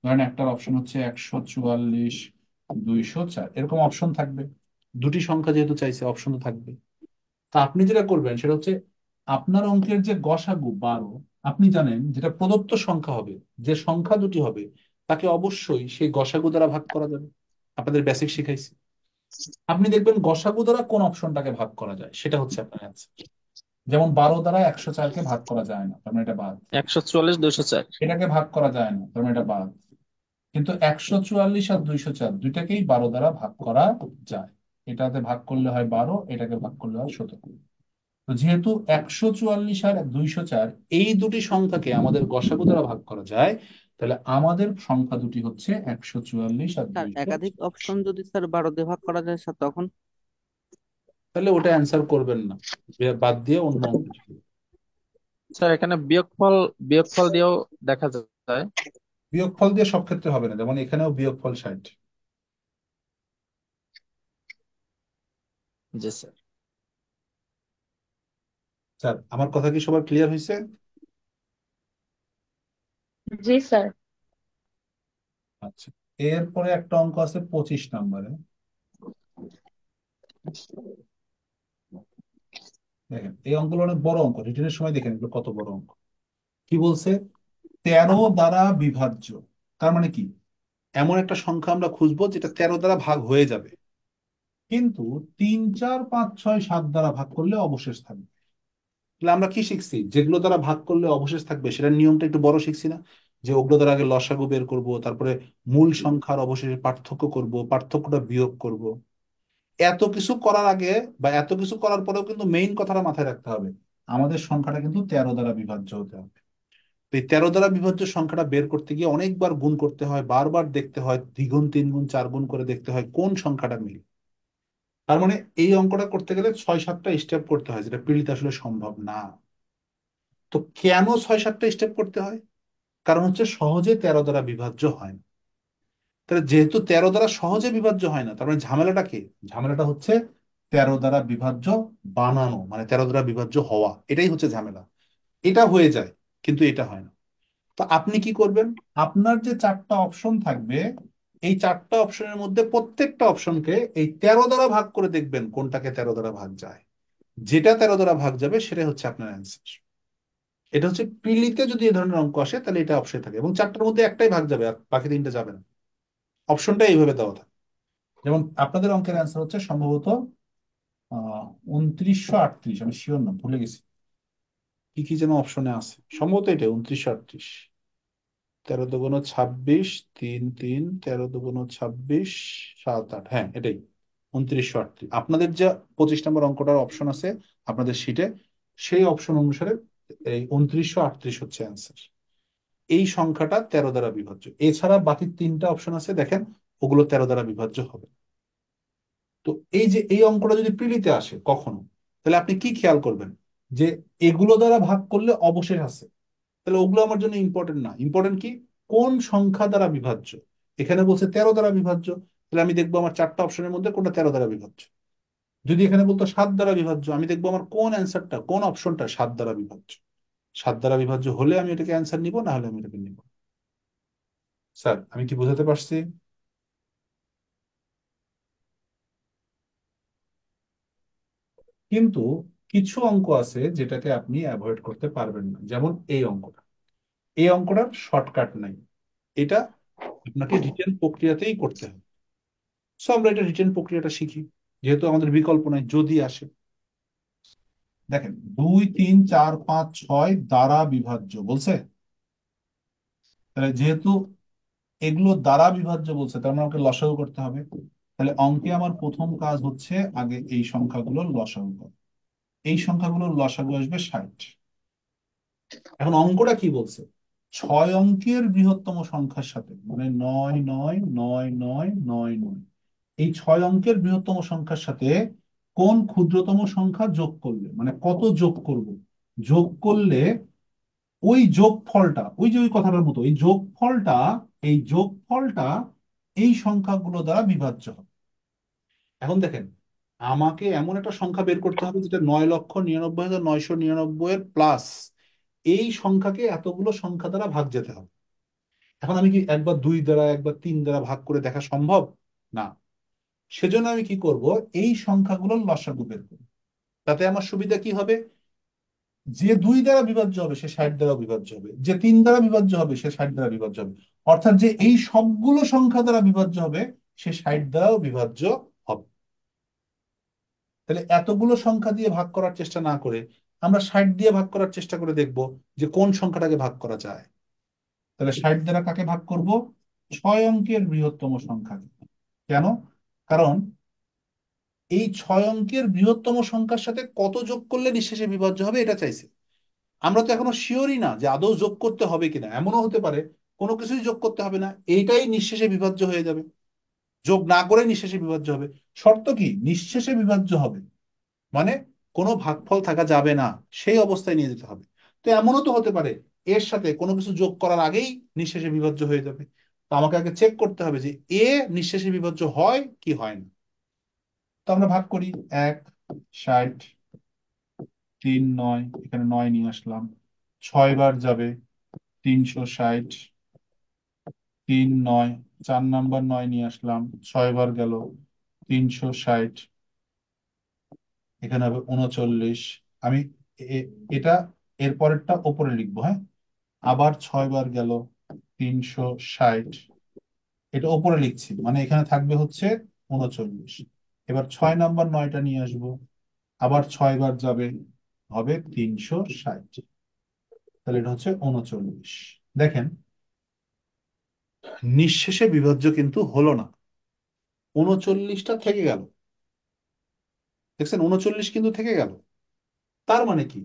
Speaker 2: ধরেন একটার অপশন হচ্ছে 144, 204, এরকম অপশন থাকবে। দুটি সংখ্যা যেহেতু চাইছে, অপশন তো থাকবে। তা আপনি যেটা করবেন সেটা হচ্ছে, আপনার অঙ্কের যে গসাগু 12, আপনি জানেন যেটা প্রদত্ত সংখ্যা হবে, যে সংখ্যা দুটি হবে, তাকে অবশ্যই সেই গসাগু দ্বারা ভাগ করা যাবে। আপনাদের বেসিক শিখাইছি। আপনি দেখবেন গসাগু দ্বারা কোন অপশনটাকে ভাগ করা যায়, সেটা হচ্ছে আপনার অ্যান্সার। যেমন 12 দ্বারা 104কে ভাগ করা যায় না, তার মানে এটা বাদ।
Speaker 4: 144, 204।
Speaker 2: এটাকে ভাগ করা যায় না, তার মানে এটা বাদ। কিন্তু 144 আর 204 দুইটাকেই 12 দ্বারা ভাগ করা যায়। এটাতে ভাগ করলে হয় 12, এটাকে ভাগ করলে হয় 17। তো যেহেতু 144 আর 204 এই দুটি সংখ্যাকে আমাদের গসাগু দ্বারা ভাগ করা যায়, তাহলে আমাদের সংখ্যা দুটি হচ্ছে 144 আর
Speaker 6: স্যার
Speaker 2: 204।
Speaker 6: একাধিক অপশন যদি স্যার 12 দিয়ে ভাগ করা যায় স্যার তখন?
Speaker 2: তাহলে ওটা অ্যান্সার করবেন না, বাদ দিয়ে অন্য অঙ্ক লিখবেন।
Speaker 4: স্যার এখানে বিয়োগফল, বিয়োগফল দিয়েও দেখা যায়।
Speaker 2: বিয়োগফল দিয়ে সব ক্ষেত্রে হবে না, যেমন এখানেও বিয়োগফল 60।
Speaker 4: জি স্যার।
Speaker 2: স্যার আমার কথা কি সবার ক্লিয়ার হয়েছে?
Speaker 1: জি স্যার।
Speaker 2: আচ্ছা, এরপরে একটা অঙ্ক আছে 25 নম্বরে। দেখেন এই অঙ্কগুলো অনেক বড় অঙ্ক, রিটেনের সময় দেখেন এগুলো কত বড় অঙ্ক। কি বলছে, 13 দ্বারা বিভাজ্য। তার মানে কি, এমন একটা সংখ্যা আমরা খুঁজবো যেটা 13 দ্বারা ভাগ হয়ে যাবে, কিন্তু 3, 4, 5, 6, 7 দ্বারা ভাগ করলে অবশেষ থাকবে। তাহলে আমরা কি শিখছি, যেগুলো দ্বারা ভাগ করলে অবশেষ থাকবে সেটার নিয়মটা একটু বড় শিখছি না? যে ওগুলো দ্বারা আগে লসাগু বের করব, তারপরে মূল সংখ্যার অবশেষে পার্থক্য করব, পার্থক্যটা বিয়োগ করব। এত কিছু করার আগে বা এত কিছু করার পরেও কিন্তু মেইন কথাটা মাথায় রাখতে হবে, আমাদের সংখ্যাটা কিন্তু 13 দ্বারা বিভাজ্য হতে হবে। তো এই 13 দ্বারা বিভাজ্য সংখ্যাটা বের করতে গিয়ে অনেকবার গুণ করতে হয়, বারবার দেখতে হয়, দ্বিগুণ, তিনগুণ, চারগুণ করে দেখতে হয় কোন সংখ্যাটা মিল। তার মানে এই অঙ্কটা করতে গেলে 6-7টা স্টেপ করতে হয়, যেটা পিড়িতে আসলে সম্ভব না। তো কেন 6-7টা স্টেপ করতে হয়? কারণ হচ্ছে সহজে 13 দ্বারা বিভাজ্য হয় না। তাহলে যেহেতু 13 দ্বারা সহজে বিভাজ্য হয় না, তার মানে ঝামেলাটা কি? ঝামেলাটা হচ্ছে 13 দ্বারা বিভাজ্য বানানো, মানে 13 দ্বারা বিভাজ্য হওয়া, এটাই হচ্ছে ঝামেলা। এটা হয়ে যায়, কিন্তু এটা হয় না। তো আপনি কি করবেন, আপনার যে 4টা অপশন থাকবে, এই 4টা অপশনের মধ্যে প্রত্যেকটা অপশনকে এই 13 দ্বারা ভাগ করে দেখবেন কোনটাকে 13 দ্বারা ভাগ যায়। যেটা 13 দ্বারা ভাগ যাবে সেটাই হচ্ছে আপনার অ্যান্সার। এটা হচ্ছে প্রিলিতে যদি এই ধরনের অঙ্ক আসে, তাহলে এটা অপশন থাকে, এবং 4টার মধ্যে একটাই ভাগ যাবে, আর বাকি 3টে যাবে না। অপশনটা এইভাবে দেওয়া থাকে। যেমন আপনাদের অঙ্কের অ্যান্সার হচ্ছে সম্ভবত 2938, আমি শিওর না, ভুলে গেছি কি কি যেন অপশনে আছে, সম্ভবত এটা 2938। 13 × 26, 3 3, 13 × 26, 7 8, হ্যাঁ এটাই 2938। আপনাদের যে 25 নম্বর অঙ্কটার অপশন আছে আপনাদের শিটে, সেই অপশন অনুসারে এই 2938 হচ্ছে অ্যান্সার। এই সংখ্যাটা 13 দ্বারা বিভাজ্য। এছাড়া বাকি 3টা অপশন আছে দেখেন, ওগুলো 13 দ্বারা বিভাজ্য হবে। তো এই যে এই অঙ্কটা যদি প্রিলিতে আসে কখনো, তাহলে আপনি কি খেয়াল করবেন, যে এগুলো দ্বারা ভাগ করলে অবশেষ আছে, তাহলে ওগুলো আমার জন্য ইম্পর্টেন্ট না। ইম্পর্টেন্ট কি, কোন সংখ্যা দ্বারা বিভাজ্য। এখানে বলছে 13 দ্বারা বিভাজ্য, তাহলে আমি দেখবো আমার 4টা অপশনের মধ্যে কোনটা 13 দ্বারা বিভাজ্য। যদি এখানে বলতো 7 দ্বারা বিভাজ্য, আমি দেখবো আমার কোন অ্যান্সারটা, কোন অপশনটা 7 দ্বারা বিভাজ্য। 7 দ্বারা বিভাজ্য হলে আমি এটাকে অ্যান্সার নিব, না হলে আমি এটাকে নিব। স্যার আমি কি বোঝাতে পারছি? কিন্তু কিছু অঙ্ক আছে যেটাকে আপনি অ্যাভয়েড করতে পারবেন না, যেমন এই অঙ্কটা। এই অঙ্কটার শর্টকাট নাই, এটা আপনাকে রিটেন প্রক্রিয়াতেই করতে হবে। সো আমরা এটা রিটেন প্রক্রিয়াটা শিখি, যেহেতু আমাদের বিকল্প নাই যদি আসে। দেখেন 2 3 4 5 6 দ্বারা বিভাজ্য বলছে, তাহলে যেহেতু এগুলো দ্বারা বিভাজ্য বলছে, তার মানে আমাকে লসাগু করতে হবে। তাহলে অঙ্কে আমার প্রথম কাজ হচ্ছে আগে এই সংখ্যাগুলোর লসাগু করা। এই সংখ্যাগুলোর লসাগু আসবে 60। এখন অঙ্কটা কি বলছে, 6 অঙ্কের বৃহত্তম সংখ্যার সাথে, মানে 9 9 9 9 9 9, এই 6 অঙ্কের বৃহত্তম সংখ্যার সাথে কোন ক্ষুদ্রতম সংখ্যা যোগ করলে, মানে কত যোগ করব, যোগ করলে ওই যোগফলটা, ওই যে ওই কথাটার মতো, এই যোগফলটা এই সংখ্যাগুলো দ্বারা বিভাজ্য হবে। এখন দেখেন, আমাকে এমন একটা সংখ্যা বের করতে হবে যেটা 9,99,999 এর প্লাস এই সংখ্যাকে এতগুলো সংখ্যা দ্বারা ভাগ যেতে হবে। এখন আমি কি একবার 2 দ্বারা একবার 3 দ্বারা ভাগ করে দেখা সম্ভব? না। সেজন্য আমি কি করব, এই সংখ্যাগুলোর লসাগু বের করব। তাতে আমার সুবিধা কি হবে, যে 2 দ্বারা বিভাজ্য হবে সে 60 দ্বারা বিভাজ্য হবে, যে 3 দ্বারা বিভাজ্য হবে সে 60 দ্বারা বিভাজ্য হবে, অর্থাৎ যে এই সবগুলো সংখ্যা দ্বারা বিভাজ্য হবে সে 60 দ্বারাও বিভাজ্য হবে। তাহলে এতগুলো সংখ্যা দিয়ে ভাগ করার চেষ্টা না করে আমরা 60 দিয়ে ভাগ করার চেষ্টা করে দেখব যে কোন সংখ্যাটাকে ভাগ করা যায়। তাহলে 60 দ্বারা কাকে ভাগ করব? 6 অঙ্কের বৃহত্তম সংখ্যাকে। কেন? কারণ এই 6 অঙ্কের বৃহত্তম সংখ্যার সাথে কত যোগ করলে নিঃশেষে বিভাজ্য হবে এটা চাইছে। আমরা তো এখনো শিওরই না যে আদৌ যোগ করতে হবে কিনা, এমনও হতে পারে কোনো কিছুই যোগ করতে হবে না, এইটাই নিঃশেষে বিভাজ্য হয়ে যাবে, যোগ না করে নিঃশেষে বিভাজ্য হবে। শর্ত কি? নিঃশেষে বিভাজ্য হবে, মানে কোনো ভাগফল থাকা যাবে না, সেই অবস্থায় নিয়ে যেতে হবে। তো এমনও তো হতে পারে এর সাথে কোনো কিছু যোগ করার আগেই নিঃশেষে বিভাজ্য হয়ে যাবে। তো আমাকে আগে চেক করতে হবে যে এ নিঃশেষে বিভাজ্য হয় কি হয় না। তো আমরা ভাগ করি। 1, 60, 3, 9, এখানে 9 নিয়ে আসলাম, 6 বার যাবে, 360, 3, 9, 4 নাম্বার 9 নিয়ে আসলাম, 6 বার গেল, 360, এখানে হবে 39। আমি এটা এর পরেরটা ওপরে লিখবো, হ্যাঁ। আবার 6 বার গেল, 360, এটা ওপরে লিখছি, মানে এখানে থাকবে হচ্ছে 39। এবার 6 নাম্বার 9টা নিয়ে আসবো, আবার 6 বার যাবে, হবে 360, তাহলে এটা হচ্ছে 39। দেখেন, নিঃশেষে বিভাজ্য কিন্তু হলো না, 39টা থেকে গেল। দেখছেন, 39 কিন্তু থেকে গেল। তার মানে কি,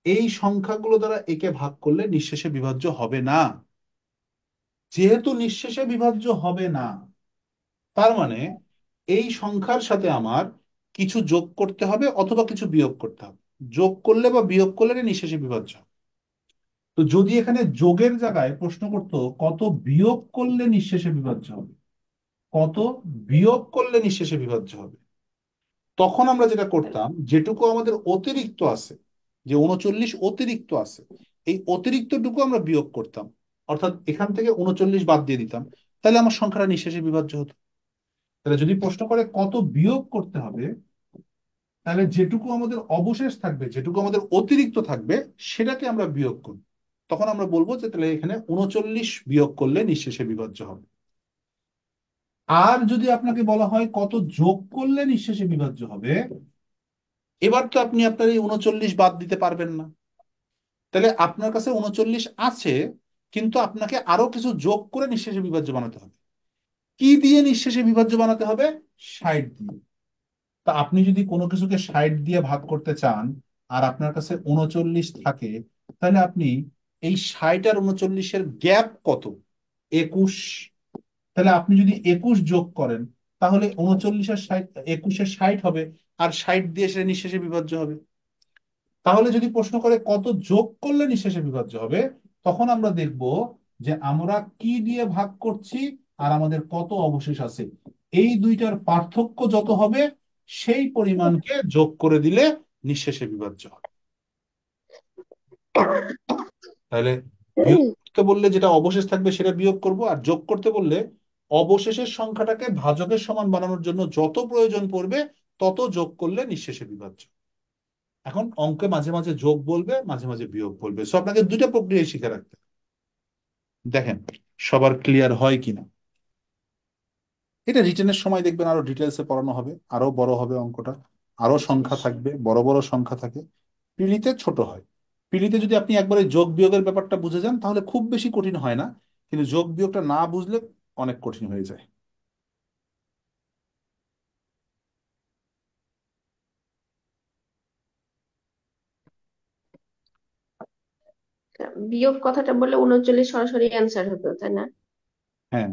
Speaker 2: এই সংখ্যাগুলো দ্বারা একে ভাগ করলে নিঃশেষে বিভাজ্য হবে না। যেহেতু নিঃশেষে বিভাজ্য হবে না, তার মানে এই সংখ্যার সাথে আমার কিছু যোগ করতে হবে অথবা কিছু বিয়োগ করতে হবে। যোগ করলে বা বিয়োগ করলে এটা নিঃশেষে বিভাজ্য হবে। তো যদি এখানে যোগের জায়গায় প্রশ্ন করতো কত বিয়োগ করলে নিঃশেষে বিভাজ্য হবে, কত বিয়োগ করলে নিঃশেষে বিভাজ্য হবে, তখন আমরা যেটা করতাম, যেটুকু আমাদের অতিরিক্ত আছে, যে 39 অতিরিক্ত আছে, এই অতিরিক্তটুকু আমরা বিয়োগ করতাম, অর্থাৎ এখান থেকে 39 বাদ দিয়ে দিতাম, তাহলে আমার সংখ্যাটা নিঃশেষে বিভাজ্য হতো। তাহলে যদি প্রশ্ন করে কত বিয়োগ করতে হবে, তাহলে যেটুকু আমাদের অবশেষ থাকবে, যেটুকু আমাদের অতিরিক্ত থাকবে, সেটাকে আমরা বিয়োগ করব। তখন আমরা বলবো যে তাহলে এখানে 39 বিয়োগ করলে নিঃশেষে বিভাজ্য হবে। আর যদি আপনাকে বলা হয় কত যোগ করলে নিঃশেষে বিভাজ্য হবে, এবার তো আপনি আপনার এই 39 বাদ দিতে পারবেন না। তাহলে আপনার কাছে 39 আছে, কিন্তু আপনাকে আরো কিছু যোগ করে নিঃশেষে বিভাজ্য বানাতে হবে। কি দিয়ে নিঃশেষে বিভাজ্য বানাতে হবে? 60 দিয়ে। তা আপনি যদি কোনো কিছুকে 60 দিয়ে ভাগ করতে চান আর আপনার কাছে 39 থাকে, তাহলে আপনি এই 60 আর 39-এর গ্যাপ কত? 21। তাহলে আপনি যদি 21 যোগ করেন, তাহলে 39 আর 60, 21-এর 60 হবে, আর 60 দিয়ে সেটা নিঃশেষে বিভাজ্য হবে। তাহলে যদি প্রশ্ন করে কত যোগ করলে নিঃশেষে বিভাজ্য হবে, তখন আমরা দেখব যে আমরা কি দিয়ে ভাগ করছি আর আমাদের কত অবশেষ আছে, এই দুইটার পার্থক্য যত হবে সেই পরিমাণকে যোগ করে দিলে নিঃশেষে বিভাজ্য হবে। তাহলে বিয়োগ করতে বললে যেটা অবশেষ থাকবে সেটা বিয়োগ করব, আর যোগ করতে বললে অবশেষের সংখ্যাটাকে ভাজকের সমান বানানোর জন্য যত প্রয়োজন পড়বে তত যোগ করলে নিঃশেষে বিভাজ্য। এখন অঙ্কে মাঝে মাঝে যোগ বলবে, মাঝে মাঝে বিয়োগ বলবে, সো আপনাকে দুইটা প্রক্রিয়া শিখে রাখতে হবে। দেখেন সবার ক্লিয়ার হয় কিনা। এটা রিটেনের সময় দেখবেন আরো ডিটেলসে পড়ানো হবে, আরো বড় হবে অঙ্কটা, আরো সংখ্যা থাকবে, বড় বড় সংখ্যা থাকে। পিলিতে ছোট হয়। পিলিতে যদি আপনি একবারে যোগ বিয়োগের ব্যাপারটা বুঝে যান তাহলে খুব বেশি কঠিন হয় না, কিন্তু যোগ বিয়োগটা না বুঝলে অনেক কঠিন হয়ে যায়।
Speaker 3: বিয়োগ কথাটা বললে 39 সরাসরি অ্যান্সার হতো, তাই না?
Speaker 2: হ্যাঁ।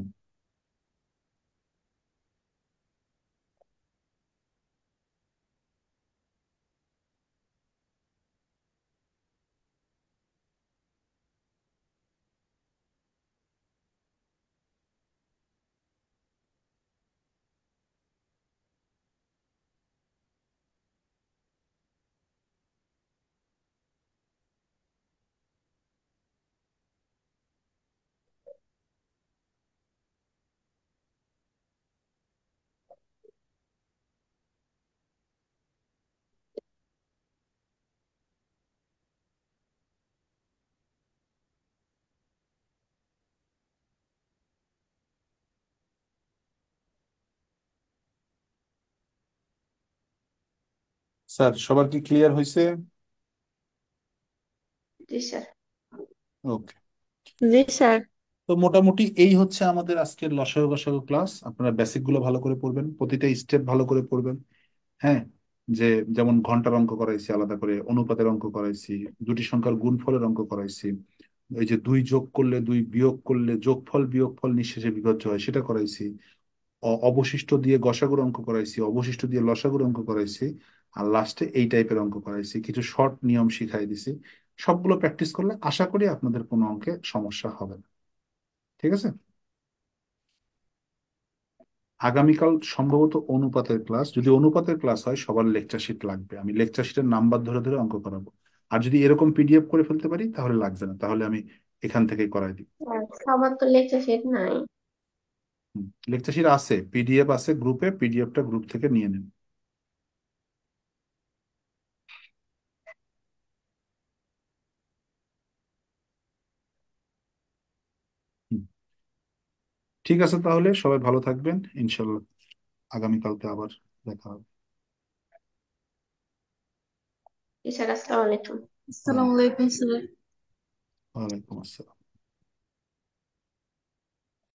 Speaker 2: স্যার সবার কি ক্লিয়ার হয়েছে?
Speaker 3: জি স্যার।
Speaker 2: ওকে।
Speaker 5: জি স্যার।
Speaker 2: তো মোটামুটি এই হচ্ছে আমাদের আজকের লসাগু গসাগু ক্লাস। আপনারা বেসিক গুলো ভালো করে পড়বেন, প্রতিটা স্টেপ ভালো করে পড়বেন। হ্যাঁ, যে যেমন ঘন্টার অঙ্ক করাইছি আলাদা করে, অনুপাতের অঙ্ক করাইছি, দুটি সংখ্যার গুণফলের অঙ্ক করাইছি, এই যে দুই যোগ করলে দুই বিয়োগ করলে যোগফল বিয়োগফল নিঃশেষে বিভাজ্য হয় সেটা করাইছি, অবশিষ্ট দিয়ে গসাগুর অঙ্ক করাইছি, অবশিষ্ট দিয়ে লসাগুর অঙ্ক করাইছি, আর লাস্টে এই টাইপের অঙ্ক করাইছি, কিছু শর্ট নিয়ম শিখাই দিছি। সবগুলো প্র্যাকটিস করলে আশা করি আপনাদের কোনো অঙ্কে সমস্যা হবে না। ঠিক আছে। আগামীকাল সম্ভবত অনুপাতের ক্লাস, যদি অনুপাতের ক্লাস হয় সবার লেকচার শিট লাগবে, আমি লেকচার শিটের নাম্বার ধরে ধরে অঙ্ক করাবো। আর যদি এরকম পিডিএফ করে ফেলতে পারি তাহলে লাগবে না, তাহলে আমি এখান থেকে করাই দিই।
Speaker 3: আর সবার তো লেকচার শেষ নাই।
Speaker 2: লেকচার শিট আছে, পিডিএফ আছে গ্রুপে, পিডিএফটা গ্রুপ থেকে নিয়ে নেন। হুম, ঠিক আছে, তাহলে সবাই ভালো থাকবেন, ইনশাল্লাহ আগামীকালকে আবার দেখা হবে।
Speaker 3: জি স্যার, আসসালামু আলাইকুম।
Speaker 2: হ্যাঁ,
Speaker 5: আসসালামু আলাইকুম স্যার।
Speaker 2: ওয়ালাইকুম আসসালাম।